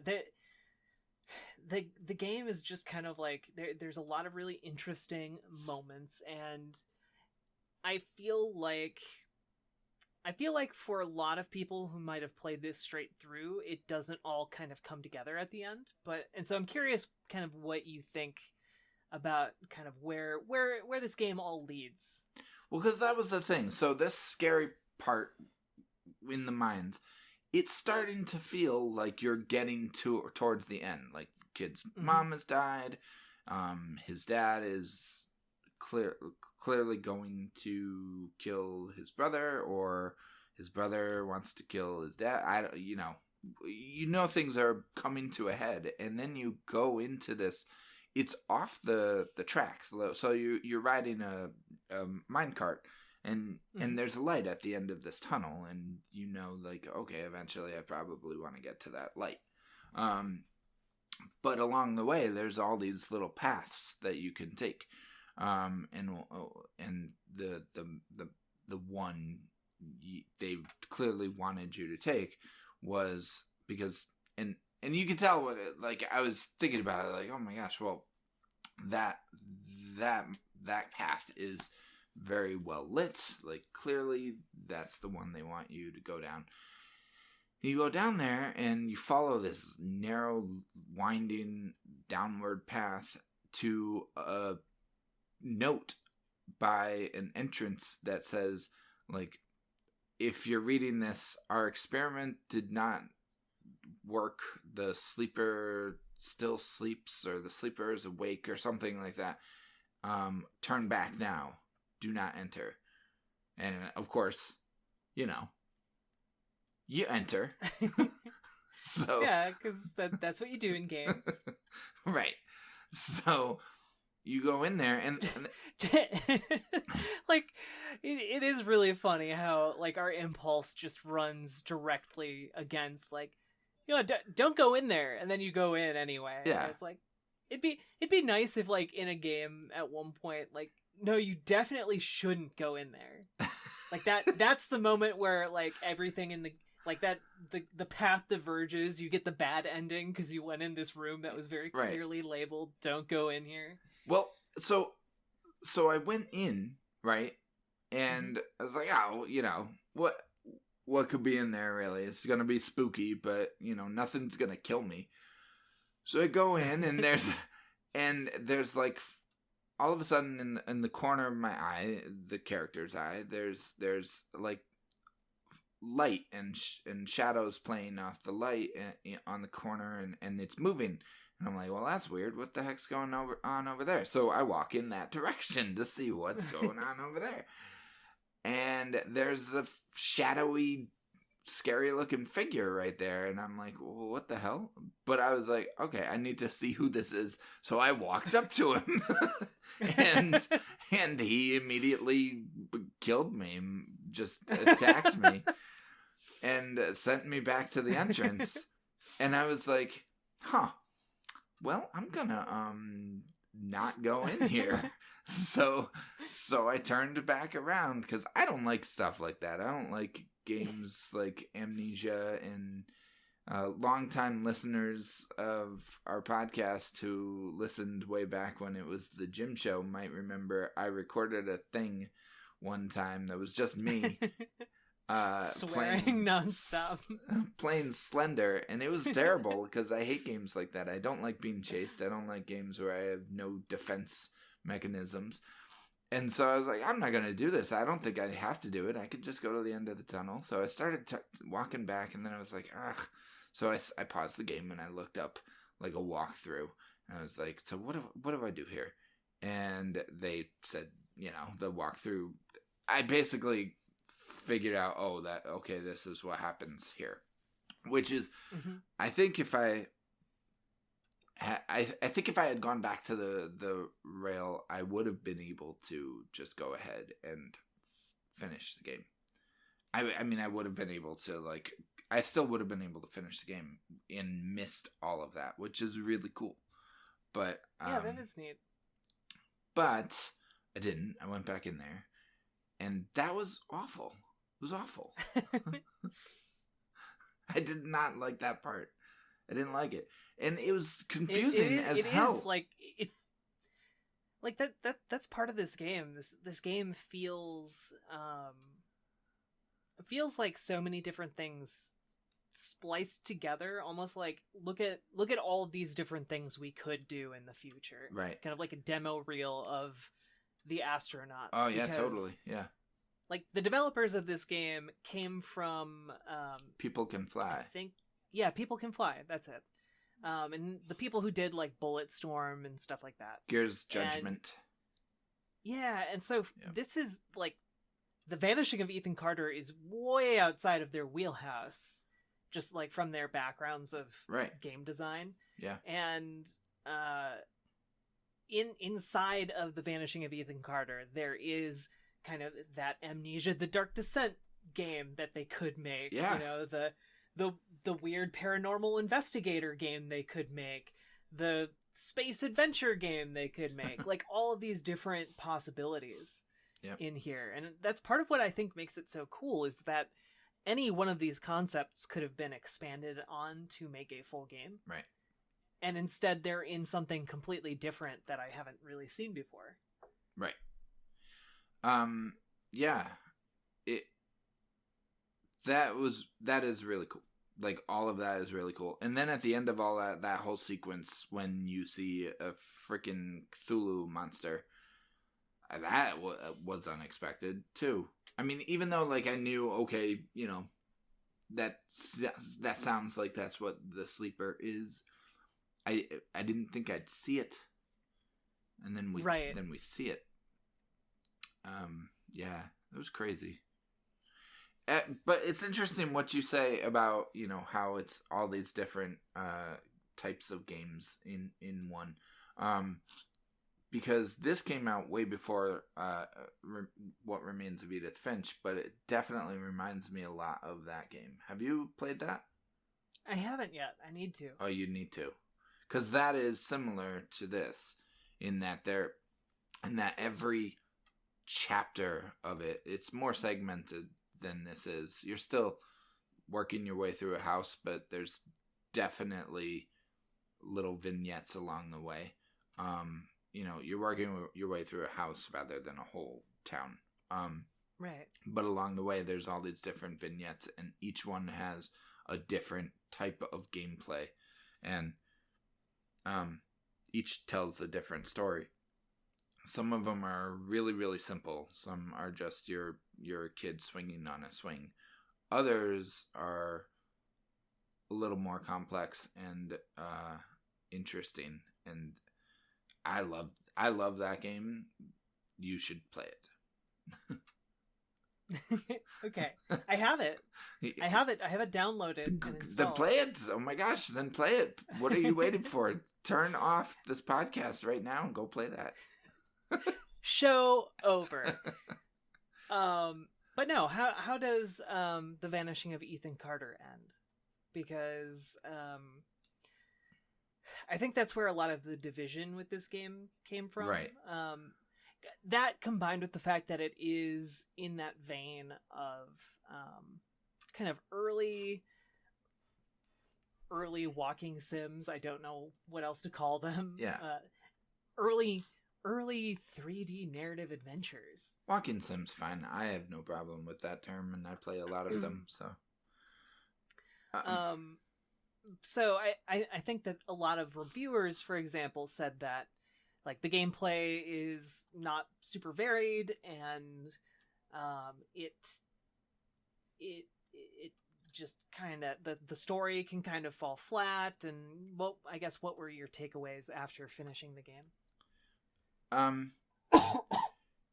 A: the game is just kind of like there's a lot of really interesting moments, and I feel like for a lot of people who might have played this straight through, it doesn't all kind of come together at the end. And so I'm curious kind of what you think about kind of where this game all leads.
B: Well, because that was the thing. So this scary part in the mines, it's starting to feel like you're getting towards the end. Like, kid's mom has died. His dad is clearly going to kill his brother, or his brother wants to kill his dad. You know things are coming to a head, and then you go into this. It's off the tracks. So you're riding a minecart, and there's a light at the end of this tunnel, and like, okay, eventually I probably want to get to that light. But along the way, there's all these little paths that you can take. And the one they clearly wanted you to take was because, and you can tell what like I was thinking about it, like, oh my gosh, well, that path is very well lit. Like, clearly that's the one they want you to go down. You go down there and you follow this narrow, winding downward path to a note by an entrance that says, like, if you're reading this, our experiment did not work. The sleeper still sleeps, or the sleeper is awake, or something like that. Turn back now. Do not enter. And of course, you enter. So
A: yeah, because that's what you do in games.
B: Right. So you go in there and
A: like, it is really funny how, like, our impulse just runs directly against, like, don't go in there, and then you go in anyway.
B: Yeah.
A: And it's like, it'd be nice if, like, in a game at one point, like, no, you definitely shouldn't go in there. Like, that's the moment where, like, everything in the, like, that the path diverges. You get the bad ending because you went in this room that was very clearly labeled, don't go in here.
B: Well, so I went in, right? And I was like, oh, what could be in there, really? It's going to be spooky, but, nothing's going to kill me. So I go in, and there's like, all of a sudden in the corner of my eye, the character's eye, there's like light and shadows playing off the light on the corner, and it's moving. And I'm like, well, that's weird. What the heck's going on over there? So I walk in that direction to see what's going on over there. And there's a shadowy, scary-looking figure right there. And I'm like, well, what the hell? But I was like, okay, I need to see who this is. So I walked up to him. and he immediately killed me, just attacked me, and sent me back to the entrance. And I was like, huh. Well, I'm gonna not go in here. So I turned back around, because I don't like stuff like that. I don't like games like Amnesia, and longtime listeners of our podcast who listened way back when it was the Gym Show might remember I recorded a thing one time that was just me.
A: Swearing nonstop,
B: playing Slender, and it was terrible because I hate games like that. I don't like being chased. I don't like games where I have no defense mechanisms. And so I was like, I'm not going to do this. I don't think I have to do it. I could just go to the end of the tunnel. So I started walking back, and then I was like, ugh. So I paused the game, and I looked up like a walkthrough, and I was like, so what do I do here? And they said, the walkthrough, I basically figured out, okay, this is what happens here, which is, I think if I think if I had gone back to the rail, I would have been able to just go ahead and finish the game. I mean, I would have been able to, like, I still would have been able to finish the game and missed all of that, which is really cool. But
A: yeah, that is neat.
B: But I didn't. I went back in there. And that was awful. It was awful. I did not like that part. I didn't like it. And it was confusing as hell.
A: It is, like, that's part of this game. This game feels like so many different things spliced together, almost like look at all of these different things we could do in the future.
B: Right.
A: Kind of like a demo reel of the astronauts.
B: Oh yeah, totally. Yeah.
A: Like the developers of this game came from
B: People Can Fly.
A: I think People Can Fly. That's it. And the people who did like Bulletstorm and stuff like that.
B: Gears Judgment.
A: And so this is like the Vanishing of Ethan Carter is way outside of their wheelhouse, just like from their backgrounds of game design.
B: Yeah.
A: And inside of the Vanishing of Ethan Carter, there is kind of that Amnesia: The Dark Descent game that they could make.
B: Yeah.
A: You know, the weird paranormal investigator game they could make, the space adventure game they could make. Like all of these different possibilities in here. And that's part of what I think makes it so cool, is that any one of these concepts could have been expanded on to make a full game.
B: Right.
A: And instead they're in something completely different that I haven't really seen before.
B: Right. Yeah. That is really cool. Like all of that is really cool. And then at the end of all that whole sequence, when you see a freaking Cthulhu monster, that was unexpected too. I mean, even though like I knew, okay, you know, that sounds like that's what the sleeper is. I didn't think I'd see it, and then we see it. Yeah, it was crazy. But it's interesting what you say about, you know, how it's all these different types of games in one. Because this came out way before What Remains of Edith Finch, but it definitely reminds me a lot of that game. Have you played that?
A: I haven't yet. I need to.
B: Oh, you need to. Because that is similar to this in that every chapter of it's more segmented than this is. You're still working your way through a house, but there's definitely little vignettes along the way. You know, you're working your way through a house rather than a whole town.
A: Right.
B: But along the way, there's all these different vignettes, and each one has a different type of gameplay, and each tells a different story. Some of them are really, really simple. Some are just your kid swinging on a swing. Others are a little more complex and interesting. And I love that game. You should play it.
A: Okay, I have it. I have it downloaded and installed.
B: Then play it. Oh my gosh, then play it. What are you waiting for? Turn off this podcast right now and go play that.
A: Show over. But no, how does The Vanishing of Ethan Carter end? Because I think that's where a lot of the division with this game came from.
B: Right.
A: That combined with the fact that it is in that vein of kind of early walking sims. I don't know what else to call them.
B: Yeah.
A: Early 3D narrative adventures.
B: Walking sim's fine. I have no problem with that term, and I play a lot of them. So.
A: So I think that a lot of reviewers, for example, said that like the gameplay is not super varied, and it just kind of the story can kind of fall flat. And what were your takeaways after finishing the game?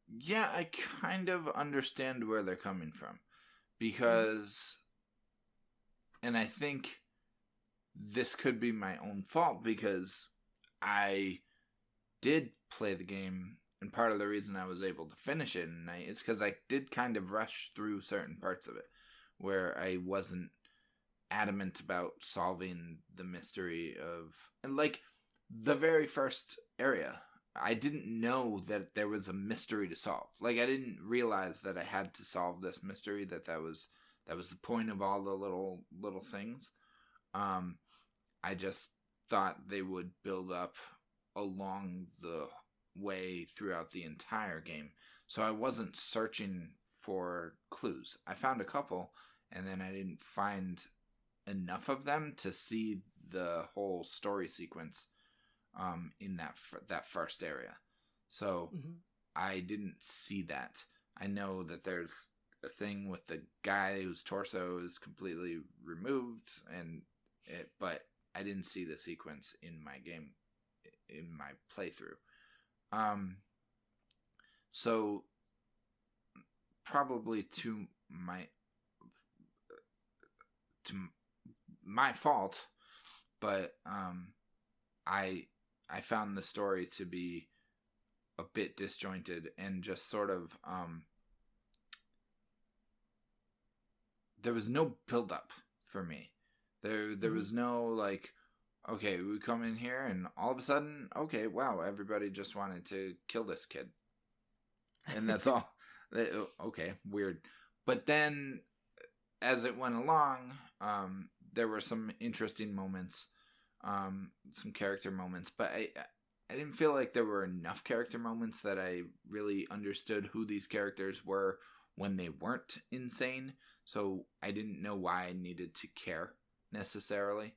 B: Yeah, I kind of understand where they're coming from, because, and I think this could be my own fault, because I did play the game, and part of the reason I was able to finish it in night is because I did kind of rush through certain parts of it where I wasn't adamant about solving the mystery of, and like the very first area, I didn't know that there was a mystery to solve. Like, I didn't realize that I had to solve this mystery, that was the point of all the little things. I just thought they would build up along the way throughout the entire game. So I wasn't searching for clues. I found a couple, and then I didn't find enough of them to see the whole story sequence in that first area. So I didn't see that. I know that there's a thing with the guy whose torso is completely removed, but I didn't see the sequence in my game, in my playthrough. So probably to my fault, but I found the story to be a bit disjointed and just sort of there was no build up for me. There was no like, okay, we come in here and all of a sudden, okay, wow, everybody just wanted to kill this kid. And that's all. Okay, weird. But then as it went along, there were some interesting moments, some character moments, but I didn't feel like there were enough character moments that I really understood who these characters were when they weren't insane. So I didn't know why I needed to care necessarily.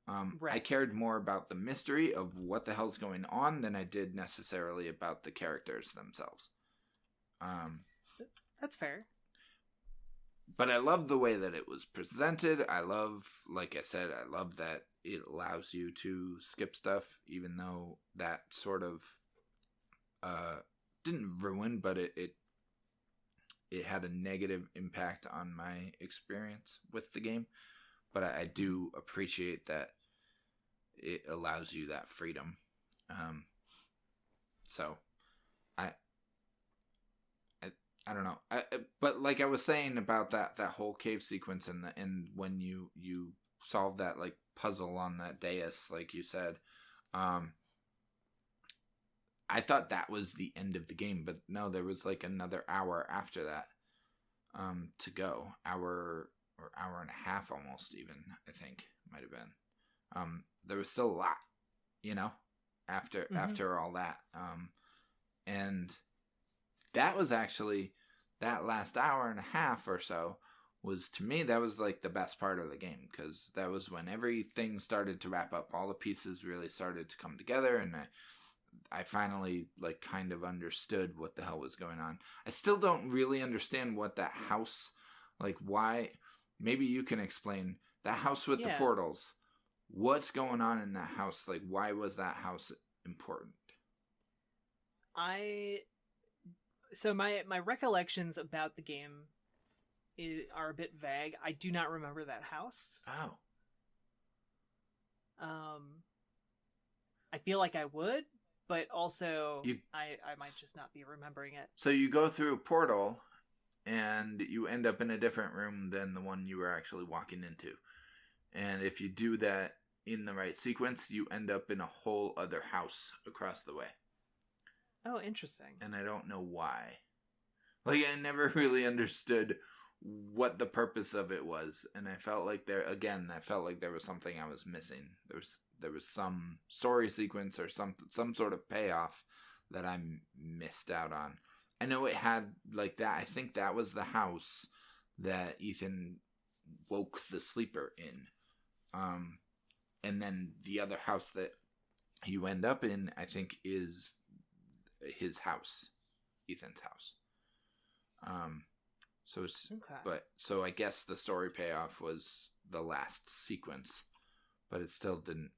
A: Right.
B: I cared more about the mystery of what the hell's going on than I did necessarily about the characters themselves.
A: That's fair.
B: But I love the way that it was presented. I love, like I said, I love that it allows you to skip stuff, even though that sort of didn't ruin, but it had a negative impact on my experience with the game. But I do appreciate that it allows you that freedom. So I don't know. But like I was saying about that whole cave sequence and when you solve that like puzzle on that dais, like you said, I thought that was the end of the game, but no, there was like another hour after that to go. Hour and a half almost, even, I think might have been. There was still a lot, after all that. And that was actually, that last hour and a half or so was, to me, that was like the best part of the game, because that was when everything started to wrap up. All the pieces really started to come together, and I finally like kind of understood what the hell was going on. I still don't really understand what that house, like why, maybe you can explain that house with the portals. What's going on in that house? Like, why was that house important?
A: So my recollections about the game are a bit vague. I do not remember that house.
B: Oh.
A: I feel like I would, but also I might just not be remembering it.
B: So you go through a portal, and you end up in a different room than the one you were actually walking into. And if you do that in the right sequence, you end up in a whole other house across the way.
A: Oh, interesting.
B: And I don't know why. Like, I never really understood what the purpose of it was. And I felt like there was something I was missing. There was some story sequence or some sort of payoff that I missed out on. I know it had like that. I think that was the house that Ethan woke the sleeper in. And then the other house that you end up in, I think, is his house, Ethan's house. So it's
A: okay.
B: So I guess the story payoff was the last sequence, but it still didn't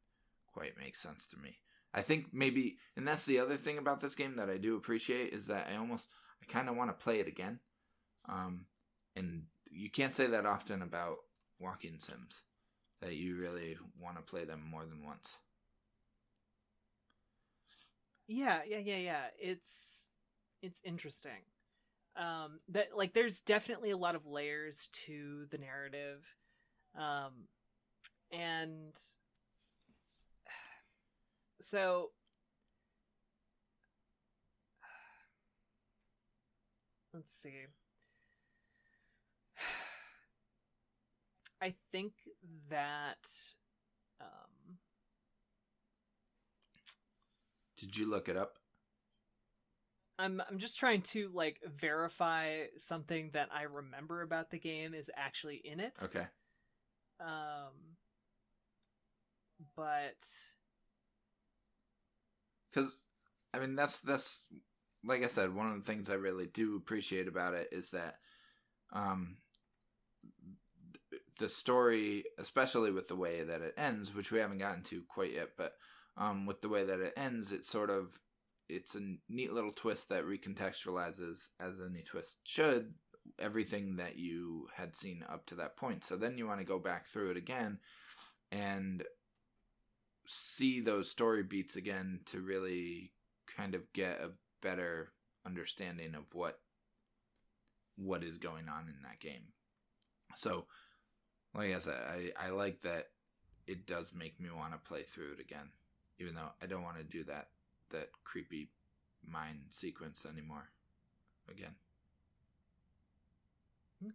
B: quite make sense to me. I think maybe, and that's the other thing about this game that I do appreciate, is that I kind of want to play it again. And you can't say that often about walking sims, that you really want to play them more than once.
A: Yeah. It's interesting. That like there's definitely a lot of layers to the narrative. And so let's see. I think that
B: Did you look it up?
A: I'm just trying to like verify something that I remember about the game is actually in it.
B: Okay.
A: But
B: because I mean that's like I said, one of the things I really do appreciate about it is that the story, especially with the way that it ends, which we haven't gotten to quite yet, but with the way that it ends, it's a neat little twist that recontextualizes, as any twist should, everything that you had seen up to that point. So then you want to go back through it again and see those story beats again to really kind of get a better understanding of what is going on in that game. So, like I said, I like that it does make me want to play through it again, even though I don't want to do that creepy mine sequence anymore again.
A: okay.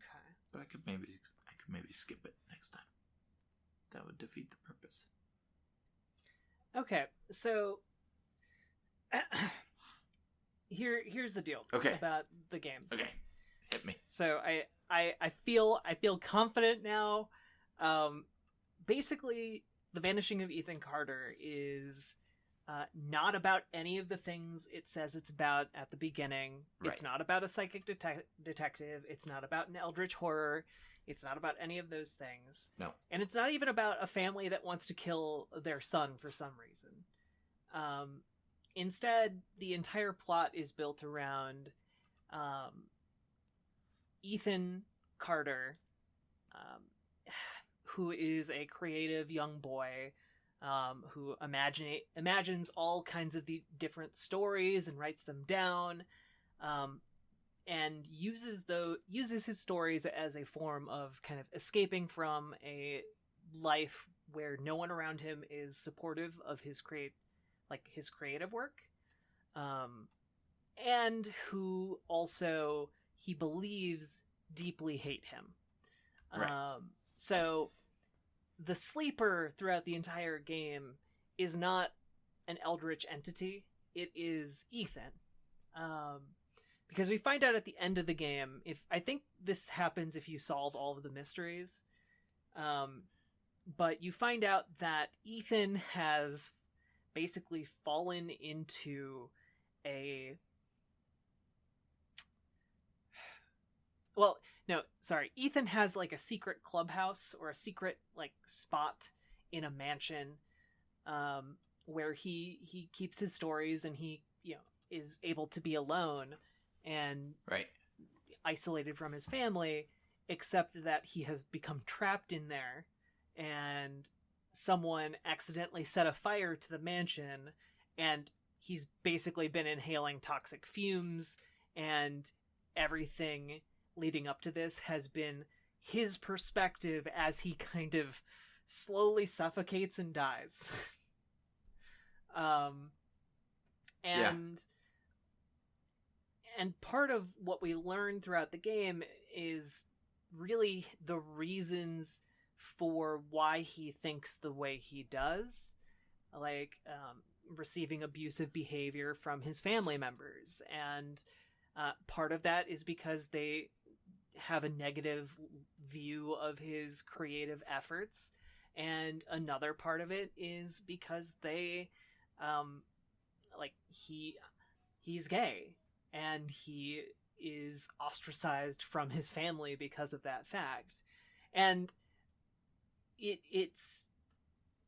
B: But I could maybe skip it next time. That would defeat the purpose.
A: Okay, so here's the deal about the game.
B: Okay, hit me.
A: So I feel confident now. Basically, The Vanishing of Ethan Carter is not about any of the things it says it's about at the beginning.
B: Right.
A: It's not about a psychic detective. It's not about an eldritch horror. It's not about any of those things.
B: No.
A: And it's not even about a family that wants to kill their son for some reason. Instead, the entire plot is built around Ethan Carter, who is a creative young boy who imagines all kinds of the different stories and writes them down, and uses his stories as a form of kind of escaping from a life where no one around him is supportive of his creative work, and who also he believes deeply hate him.
B: Right.
A: So the sleeper throughout the entire game is not an eldritch entity. It is Ethan. Because we find out at the end of the game, I think this happens if you solve all of the mysteries. But you find out that Ethan has basically fallen into Ethan has like a secret clubhouse or a secret like spot in a mansion where he keeps his stories, and he is able to be alone and isolated from his family, except that he has become trapped in there, and someone accidentally set a fire to the mansion, and he's basically been inhaling toxic fumes, and everything leading up to this has been his perspective as he kind of slowly suffocates and dies. And part of what we learn throughout the game is really the reasons for why he thinks the way he does, like receiving abusive behavior from his family members, and part of that is because they have a negative view of his creative efforts, and another part of it is because they he's gay, and he is ostracized from his family because of that fact. And it's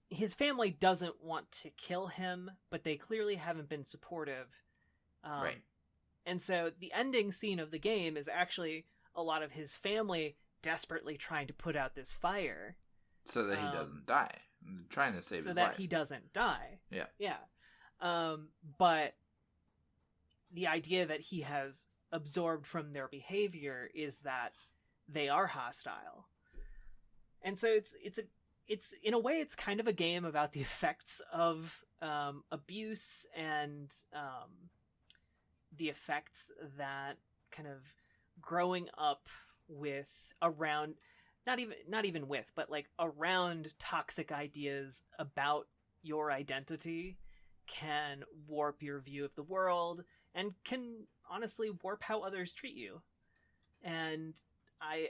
A: his family doesn't want to kill him, but they clearly haven't been supportive. And so the ending scene of the game is actually a lot of his family desperately trying to put out this fire
B: so that he doesn't die. I'm trying to save his life.
A: So that he doesn't die.
B: Yeah.
A: Yeah. But the idea that he has absorbed from their behavior is that they are hostile. And so it's in a way, it's kind of a game about the effects of abuse and the effects that kind of growing up with around not even with, but like around toxic ideas about your identity can warp your view of the world and can honestly warp how others treat you. And I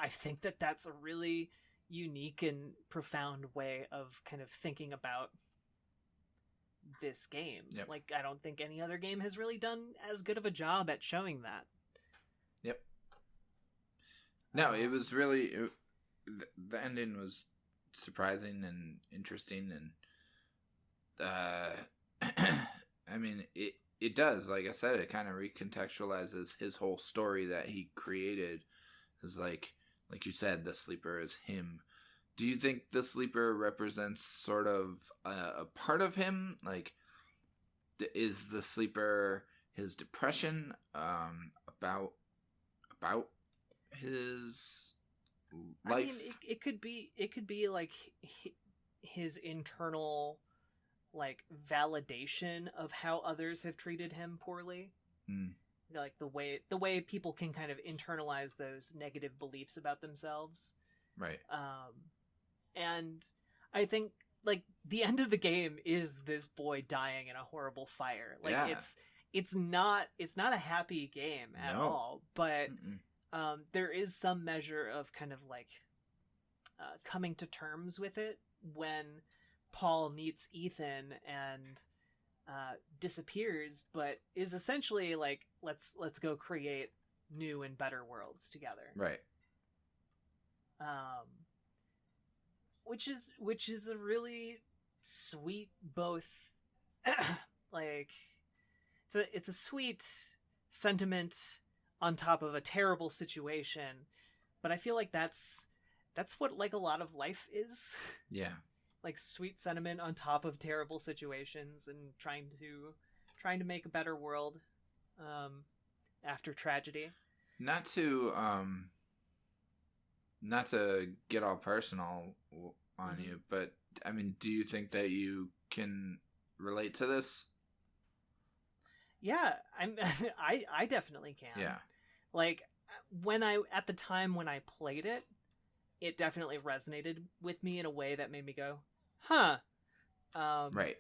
A: think that that's a really unique and profound way of kind of thinking about this game.
B: Yep.
A: Like, I don't think any other game has really done as good of a job at showing that.
B: Yep. No, it was really... the ending was surprising and interesting, and I mean, it does, like I said, it kind of recontextualizes his whole story that he created. Is like you said, the sleeper is him. Do you think the sleeper represents sort of a part of him? Like, is the sleeper his depression, about his life?
A: I mean, it could be like his internal like validation of how others have treated him poorly. Like the way people can kind of internalize those negative beliefs about themselves.
B: Right.
A: And I think like the end of the game is this boy dying in a horrible fire. Like,
B: yeah.
A: it's not a happy game at all, but there is some measure of kind of like coming to terms with it when Paul meets Ethan and disappears, but is essentially like, let's go create new and better worlds together.
B: Right.
A: Which is a really sweet, both like it's a sweet sentiment on top of a terrible situation, but I feel like that's what like a lot of life is.
B: Yeah.
A: Like sweet sentiment on top of terrible situations and trying to make a better world after tragedy.
B: Not to get all personal on you, but I mean, do you think that you can relate to this?
A: Yeah, I definitely can.
B: Yeah.
A: Like at the time when I played it, it definitely resonated with me in a way that made me go, huh.
B: Right.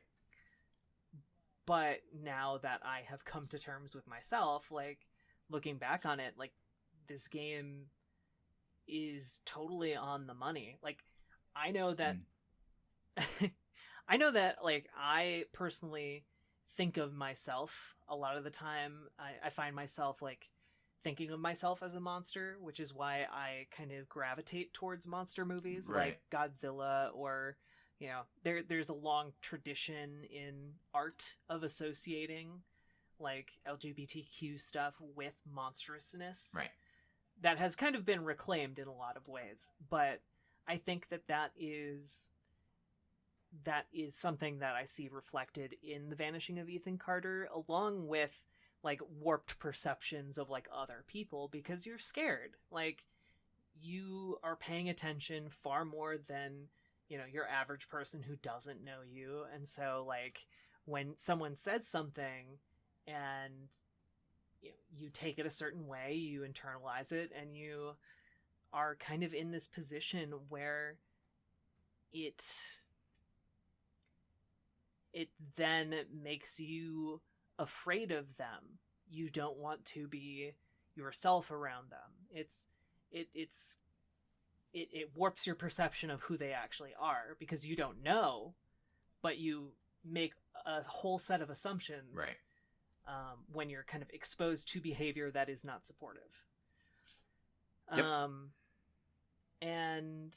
A: But now that I have come to terms with myself, like looking back on it, like this game is totally on the money. Like, I know that I know that like I personally think of myself a lot of the time. I find myself like thinking of myself as a monster, which is why I kind of gravitate towards monster movies like Godzilla, or you know, there's a long tradition in art of associating like LGBTQ stuff with monstrousness.
B: Right.
A: That has kind of been reclaimed in a lot of ways, but I think that is something that I see reflected in The Vanishing of Ethan Carter, along with like warped perceptions of like other people, because you're scared. Like, you are paying attention far more than, you know, your average person who doesn't know you. And so like when someone says something and you take it a certain way, you internalize it, and you are kind of in this position where it then makes you afraid of them. You don't want to be yourself around them. It warps your perception of who they actually are, because you don't know, but you make a whole set of assumptions.
B: Right.
A: When you're kind of exposed to behavior that is not supportive.
B: Yep.
A: And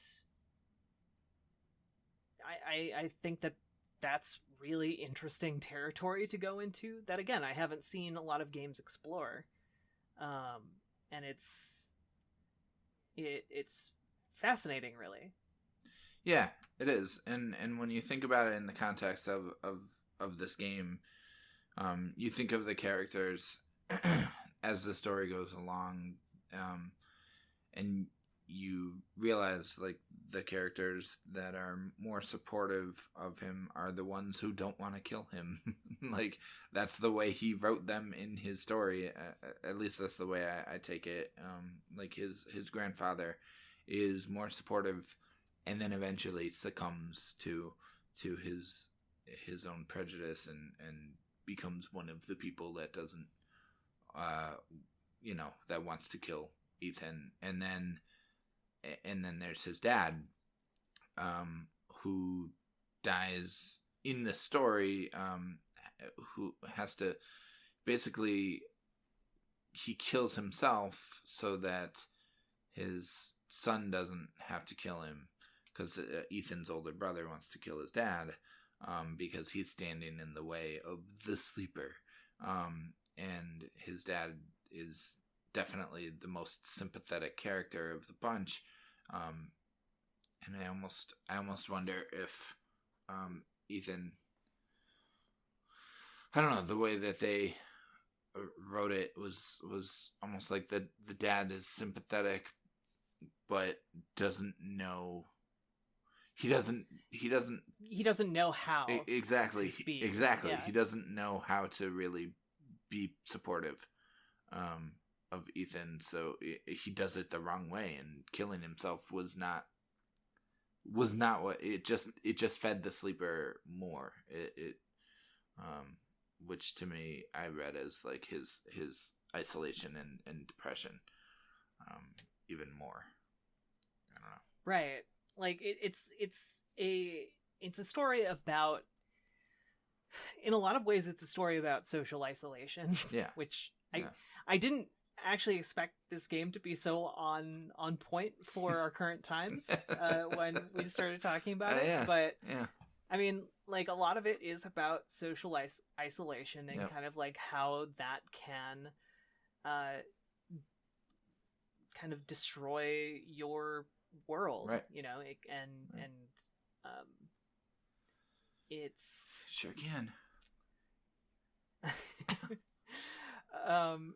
A: I think that that's really interesting territory to go into, that again I haven't seen a lot of games explore, and it's fascinating, really.
B: Yeah, it is. And when you think about it in the context of this game, you think of the characters as the story goes along, and you realize like the characters that are more supportive of him are the ones who don't want to kill him. Like that's the way he wrote them in his story. At least that's the way I take it. Like his grandfather is more supportive, and then eventually succumbs to his own prejudice and becomes one of the people that doesn't, that wants to kill Ethan. And then there's his dad, who dies in the story, who has to basically, he kills himself so that his son doesn't have to kill him, because Ethan's older brother wants to kill his dad, because he's standing in the way of the sleeper. And his dad is definitely the most sympathetic character of the bunch. And I almost wonder if Ethan, I don't know, the way that they wrote it was almost like the dad is sympathetic but doesn't know, he doesn't
A: know how
B: exactly
A: to be.
B: Exactly.
A: Yeah.
B: He doesn't know how to really be supportive of Ethan, so he does it the wrong way, and killing himself was not what it just fed the sleeper more. It which to me I read as like his isolation and depression even more. I don't know.
A: Right. Like it's a story about, in a lot of ways it's a story about social isolation.
B: Yeah.
A: Which
B: Yeah.
A: I didn't actually expect this game to be so on point for our current times when we started talking about it.
B: Yeah.
A: But
B: Yeah.
A: I mean, like, a lot of it is about social isolation and
B: Yep.
A: kind of like how that can kind of destroy your world,
B: Right.
A: and it's
B: Sure can.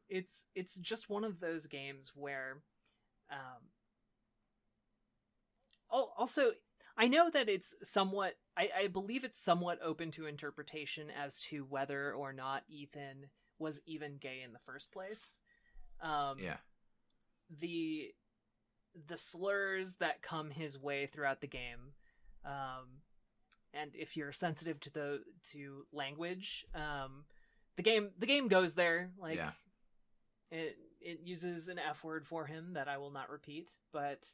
A: it's just one of those games where also I know that it's somewhat, I believe it's somewhat open to interpretation as to whether or not Ethan was even gay in the first place.
B: Yeah.
A: The slurs that come his way throughout the game, and if you're sensitive to language, the game goes there. Like,
B: Yeah.
A: it uses an F word for him that I will not repeat, but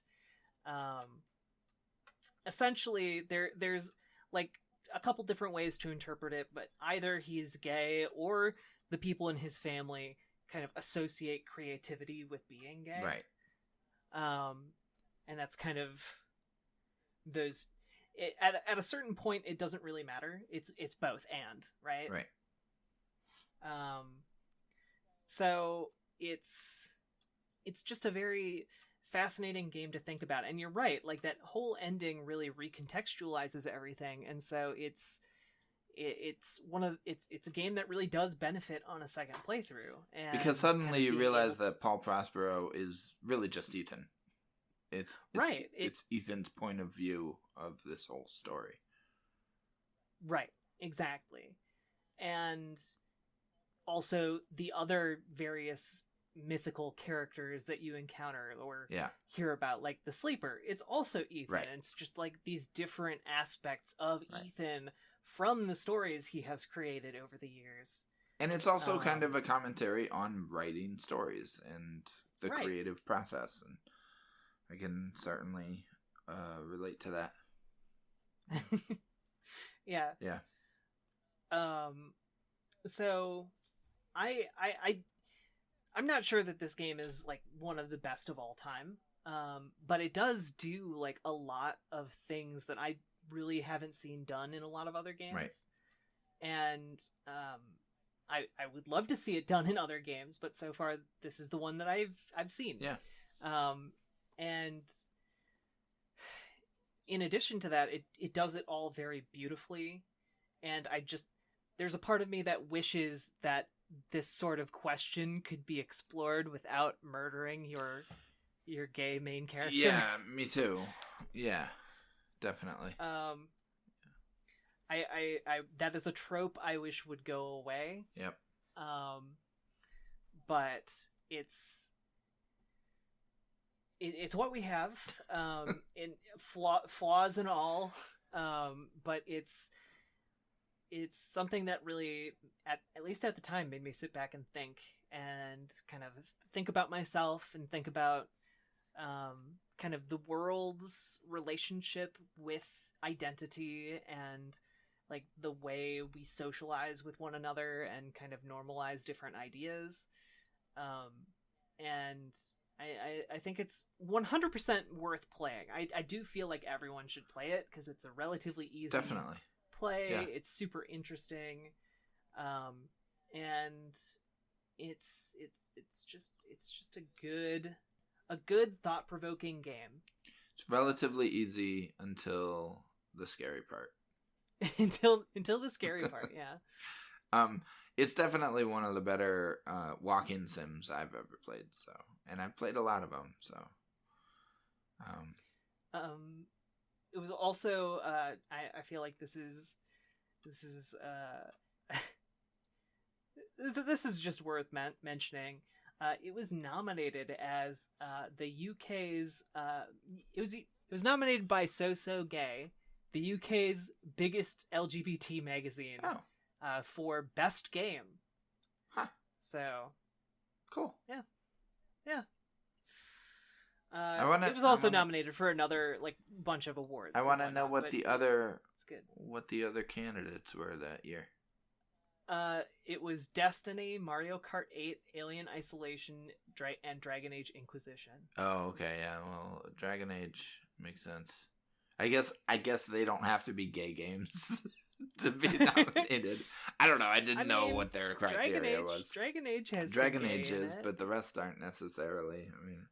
A: essentially there's like a couple different ways to interpret it, but either he's gay or the people in his family kind of associate creativity with being gay.
B: Right.
A: And that's kind of those. At a certain point, it doesn't really matter. It's both and, right?
B: Right.
A: So it's just a very fascinating game to think about. And you're right, like that whole ending really recontextualizes everything, and so it's a game that really does benefit on a second playthrough. And
B: Because suddenly
A: kind of
B: you
A: being
B: realize
A: able-
B: that Paul Prospero is really just Ethan. It's
A: Right.
B: It's Ethan's point of view of this whole story.
A: Right, exactly. And also the other various mythical characters that you encounter or
B: Yeah.
A: hear about, like the sleeper, it's also Ethan.
B: Right.
A: And it's just like these different aspects of
B: Right.
A: Ethan from the stories he has created over the years.
B: And it's also kind of a commentary on writing stories and the
A: Right.
B: creative process, and I can certainly relate to that.
A: Yeah.
B: Yeah.
A: So I'm not sure that this game is like one of the best of all time. But it does do like a lot of things that I really haven't seen done in a lot of other games.
B: Right.
A: And I would love to see it done in other games, but so far this is the one that I've seen.
B: Yeah.
A: And in addition to that, it does it all very beautifully. And there's a part of me that wishes that this sort of question could be explored without murdering your your gay main character.
B: Yeah, me too. Yeah, definitely.
A: I that is a trope I wish would go away.
B: Yep.
A: But it's what we have. In flaws and all. But it's something that really, at least at the time, made me sit back and kind of think about myself and think about kind of the world's relationship with identity and like the way we socialize with one another and kind of normalize different ideas. And I think it's 100% worth playing. I do feel like everyone should play it because it's a relatively easy
B: Definitely.
A: play.
B: Yeah.
A: It's super interesting. And it's just a good thought-provoking game.
B: It's relatively easy until the scary part.
A: until the scary part, yeah.
B: It's definitely one of the better walk-in sims I've ever played. So, and I've played a lot of them. So,
A: it was also I feel like this is this is just worth mentioning. It was nominated as the UK's. It was nominated by So Gay, the UK's biggest LGBT magazine.
B: Oh.
A: For best game.
B: Huh.
A: So.
B: Cool.
A: Yeah.
B: Yeah.
A: It was also nominated for another like bunch of awards.
B: I want to know what the other candidates were that year.
A: It was Destiny, Mario Kart 8, Alien Isolation, and Dragon Age Inquisition.
B: Oh, okay, yeah. Well, Dragon Age makes sense. I guess they don't have to be gay games to be nominated. I don't know. I didn't know what their criteria was.
A: Dragon Age has
B: Dragon Age is, but the rest aren't necessarily. I mean,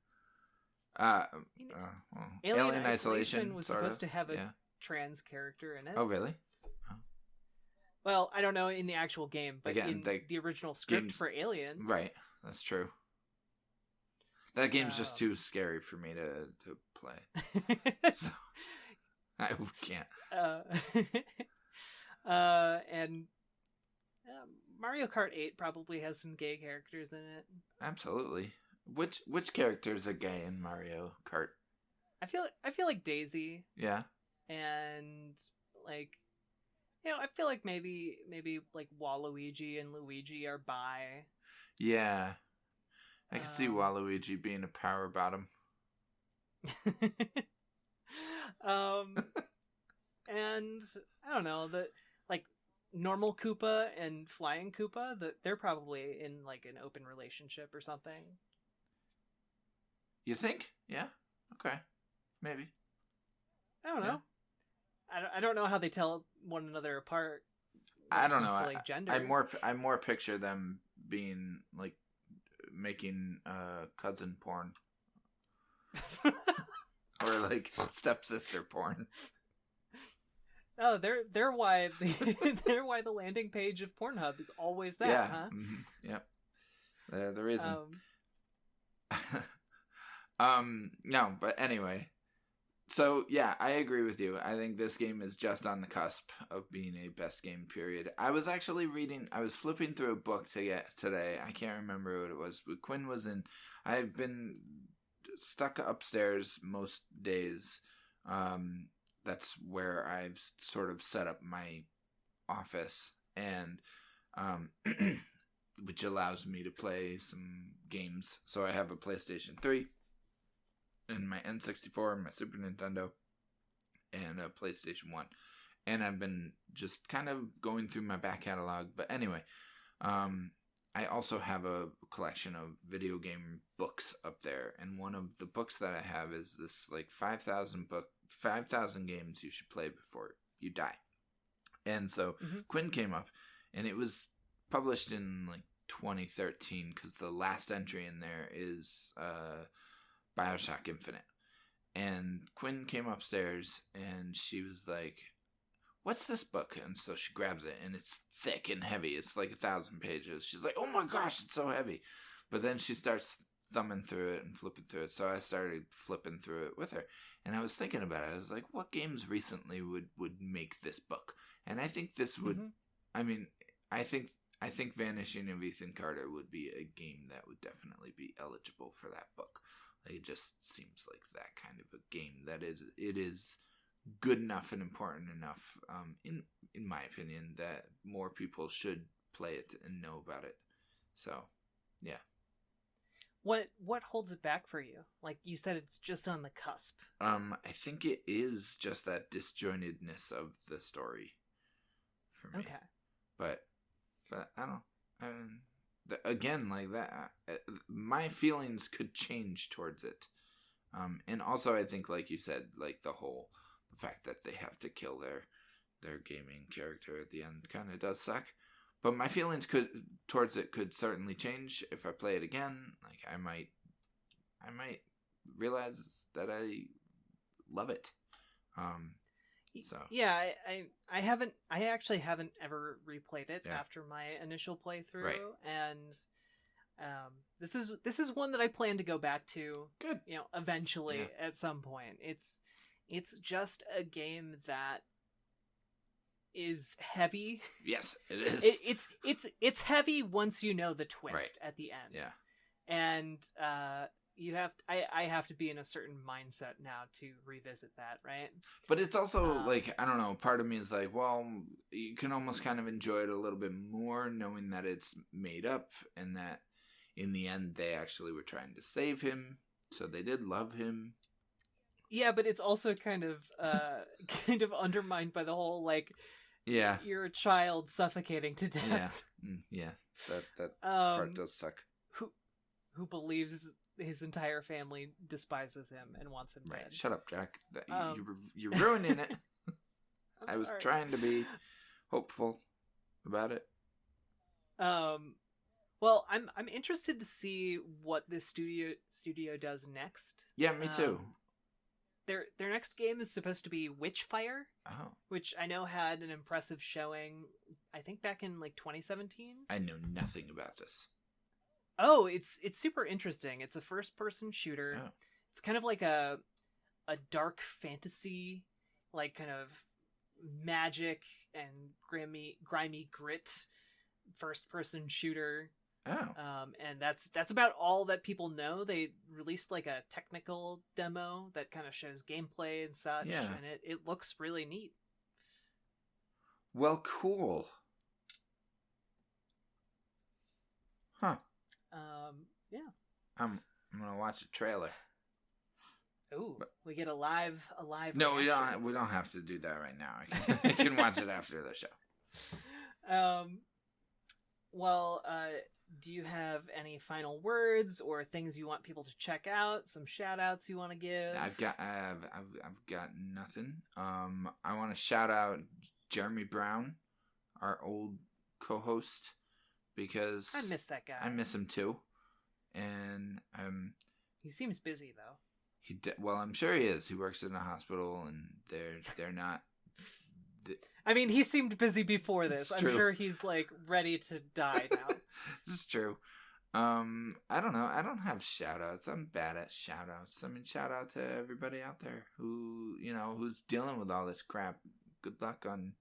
A: Alien Isolation was supposed to have a trans character in it.
B: Oh, really?
A: Well, I don't know in the actual game, but
B: again,
A: in the original script for Alien.
B: Right, that's true. That game's just too scary for me to play. So I can't.
A: And Mario Kart 8 probably has some gay characters in it.
B: Absolutely. Which characters are gay in Mario Kart?
A: I feel like Daisy.
B: Yeah.
A: And like, I feel like maybe like Waluigi and Luigi are bi.
B: Yeah. I can see Waluigi being a power bottom.
A: And I don't know, that like normal Koopa and flying Koopa, that they're probably in like an open relationship or something.
B: You think? Yeah. Okay. Maybe.
A: I don't know. I don't know how they tell one another apart.
B: I don't know.
A: Like gender.
B: I more picture them being like making cousin porn. Or like stepsister porn.
A: Oh, they're why the landing page of Pornhub is always that, huh?
B: Mm-hmm. Yep. They're the reason. No, but anyway. So yeah, I agree with you. I think this game is just on the cusp of being a best game, period. I was flipping through a book today. I can't remember what it was, but Quinn was in. I've been stuck upstairs most days. That's where I've sort of set up my office, and which allows me to play some games. So I have a PlayStation 3 and my N64, my Super Nintendo, and a PlayStation 1. And I've been just kind of going through my back catalog. But anyway, I also have a collection of video game books up there. And one of the books that I have is this like 5,000 games you should play before you die. And so Quinn came up, and it was published in like 2013 because the last entry in there is BioShock Infinite. And Quinn came upstairs and she was like, "What's this book?" And so she grabs it, and it's thick and heavy. It's like 1,000 pages. She's like, "Oh my gosh, it's so heavy." But then she starts thumbing through it and flipping through it. So I started flipping through it with her. And I was thinking about it. I was like, what games recently would make this book? And I think this would, I mean, I think Vanishing of Ethan Carter would be a game that would definitely be eligible for that book. Like, it just seems like that kind of a game that it is good enough and important enough, in my opinion, that more people should play it and know about it. So, yeah.
A: What holds it back for you? Like you said, it's just on the cusp.
B: I think it is just that disjointedness of the story for me.
A: Okay.
B: But I don't know. Again, like that, my feelings could change towards it. And also, I think, like you said, like the fact that they have to kill their gaming character at the end kind of does suck. But my feelings towards it could certainly change if I play it again. Like I might realize that I love it. So
A: yeah, I actually haven't ever replayed it after my initial playthrough,
B: right.
A: And this is one that I plan to go back to.
B: Good,
A: eventually at some point. It's just a game that is heavy.
B: Yes, it is.
A: It's heavy once you know the twist at the end.
B: Yeah,
A: and I have to be in a certain mindset now to revisit that, right?
B: But it's also like, I don't know, part of me is like, well, you can almost kind of enjoy it a little bit more knowing that it's made up and that in the end they actually were trying to save him, so they did love him.
A: Yeah, but it's also kind of undermined by the whole, like, you're a child suffocating to death.
B: Yeah, that part does suck.
A: Who believes his entire family despises him and wants him dead.
B: Shut up, Jack. You're ruining it. I was trying to be hopeful about it.
A: Well, I'm interested to see what this studio does next.
B: Yeah, me too.
A: Their next game is supposed to be Witchfire, which I know had an impressive showing, I think back in like 2017.
B: I know nothing about this.
A: Oh, it's super interesting. It's a first-person shooter. Oh. It's kind of like a dark fantasy, like kind of magic and grimy grit first-person shooter.
B: Oh.
A: And that's about all that people know. They released like a technical demo that kind of shows gameplay and such, and it looks really neat.
B: Well, cool. Huh.
A: Yeah.
B: I'm gonna watch a trailer.
A: Ooh, we get a live.
B: No, reaction. We don't have to do that right now. I can watch it after the show.
A: Well, do you have any final words or things you want people to check out? Some shout outs you want to give?
B: I've got nothing. I want to shout out Jeremy Brown, our old co-host, because
A: I miss that guy.
B: I miss him too, and
A: he seems busy though.
B: Well, I'm sure he is. He works in a hospital, and they're not.
A: I mean, he seemed busy before this. I'm sure he's like ready to die now.
B: This is true. I don't know. I don't have shout outs. I'm bad at shout outs. I mean, shout out to everybody out there who's dealing with all this crap. Good luck on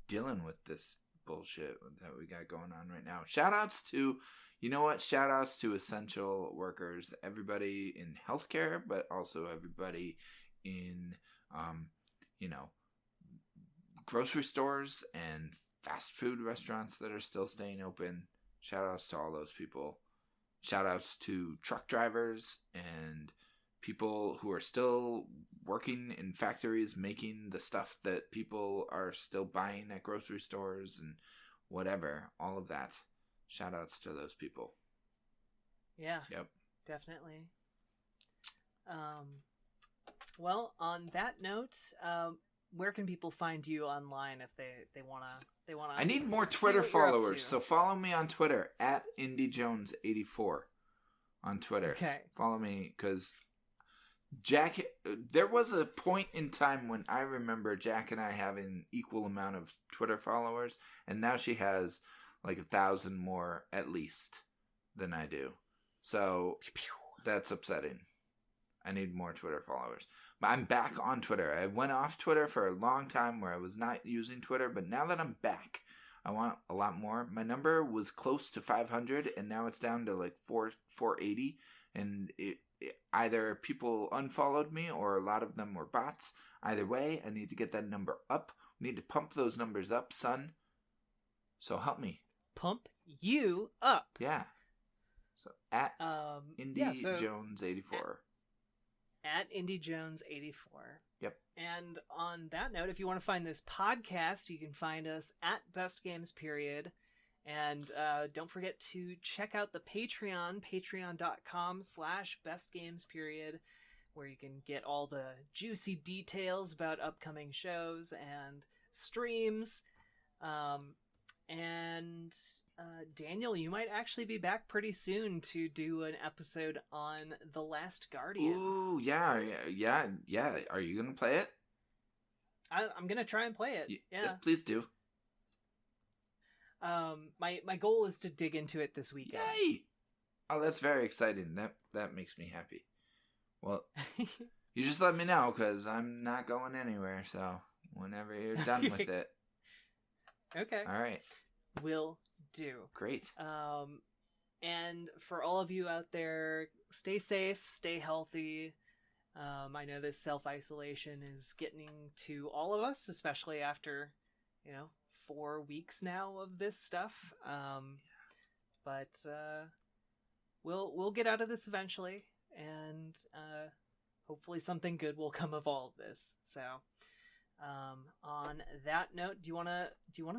B: dealing with this bullshit that we got going on right now. Shout outs to, shout outs to essential workers, everybody in healthcare, but also everybody in, grocery stores and fast food restaurants that are still staying open. Shout outs to all those people. Shout outs to truck drivers and people who are still working in factories making the stuff that people are still buying at grocery stores and whatever. All of that. Shout outs to those people.
A: Yeah.
B: Yep.
A: Definitely. Well, on that note, where can people find you online if they wanna?
B: I need more Twitter followers, so follow me on Twitter at IndyJones84 on Twitter.
A: Okay,
B: follow me because Jack. There was a point in time when I remember Jack and I having equal amount of Twitter followers, and now she has like 1,000 more at least than I do. So that's upsetting. I need more Twitter followers. But I'm back on Twitter. I went off Twitter for a long time where I was not using Twitter, but now that I'm back, I want a lot more. My number was close to 500, and now it's down to like 480. And either people unfollowed me or a lot of them were bots. Either way, I need to get that number up. We need to pump those numbers up, son. So help me.
A: Pump you up.
B: Yeah. So at IndieJones84.
A: At IndieJones84.
B: Yep.
A: And on that note, if you want to find this podcast, you can find us at Best Games Period. And don't forget to check out the Patreon, patreon.com/bestgamesperiod, where you can get all the juicy details about upcoming shows and streams. And Daniel, you might actually be back pretty soon to do an episode on The Last Guardian.
B: Ooh, yeah. Are you going to play it?
A: I'm going to try and play it. Yeah.
B: Yes, please do.
A: My goal is to dig into it this weekend.
B: Yay! Oh, that's very exciting. That makes me happy. Well, you just let me know, because I'm not going anywhere, so whenever you're done with it.
A: Okay.
B: All right.
A: Will do.
B: Great.
A: And for all of you out there, stay safe, stay healthy. I know this self-isolation is getting to all of us, especially after, 4 weeks now of this stuff. But we'll get out of this eventually, and hopefully something good will come of all of this. So, on that note, do you want to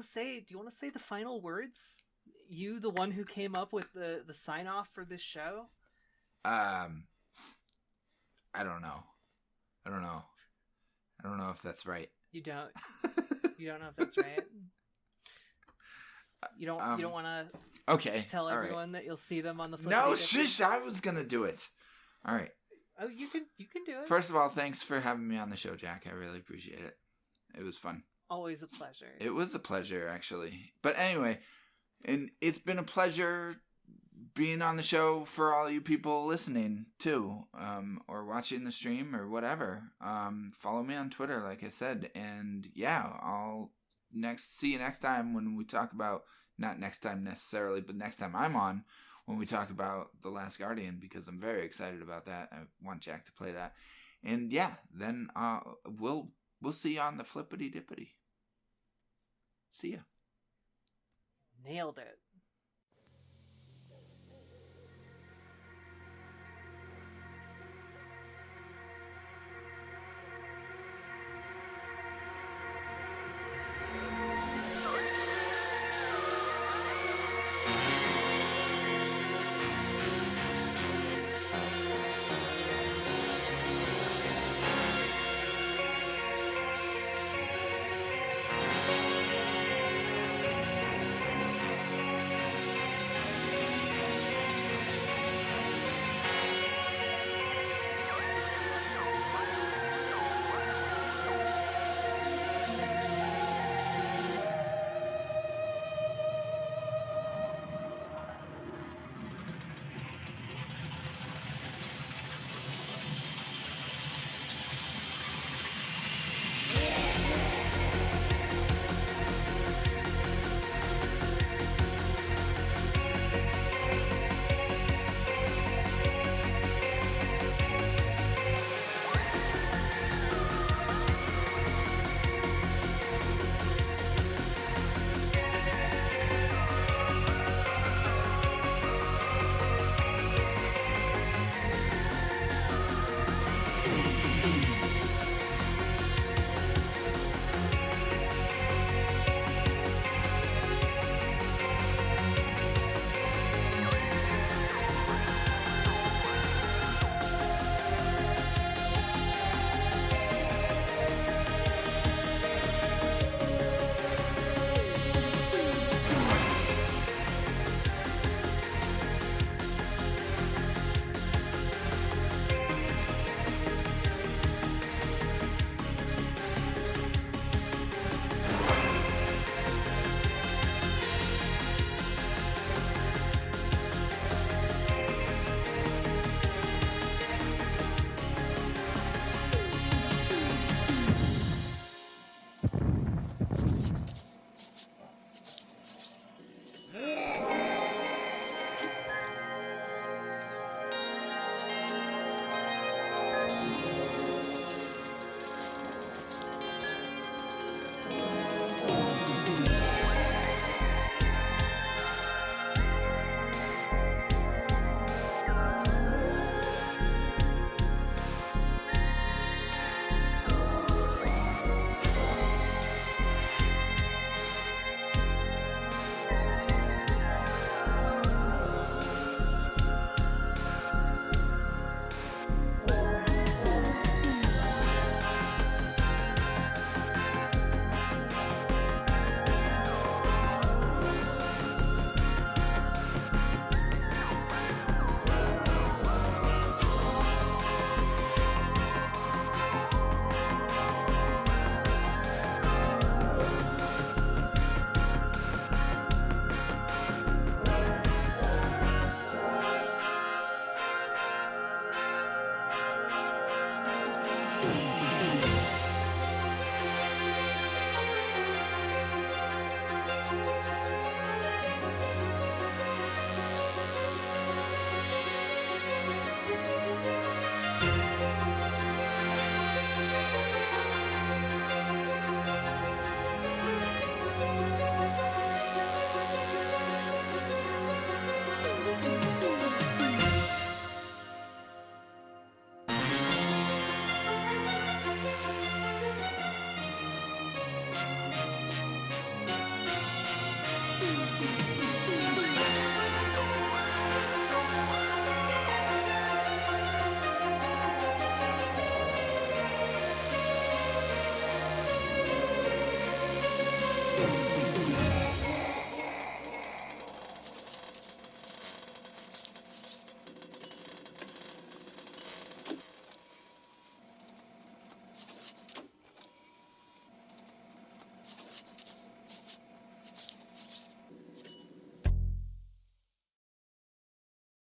A: say the final words? You, the one who came up with the sign off for this show?
B: I don't know if that's right.
A: You don't know if that's right. You don't want to tell everyone that you'll see them on the flippity
B: No,
A: dippity?
B: shush, I was going to do it. All right.
A: Oh, you can do it.
B: First of all, thanks for having me on the show, Jack. I really appreciate it. It was fun.
A: Always a pleasure.
B: It was a pleasure, actually. But anyway, and it's been a pleasure being on the show for all you people listening, too, or watching the stream or whatever. Follow me on Twitter, like I said. And, yeah, I'll see you next time when we talk about, not next time necessarily, but next time I'm on, when we talk about The Last Guardian, because I'm very excited about that. I want Jack to play that. And, yeah, then we'll see you on the flippity dippity. See ya.
A: Nailed it.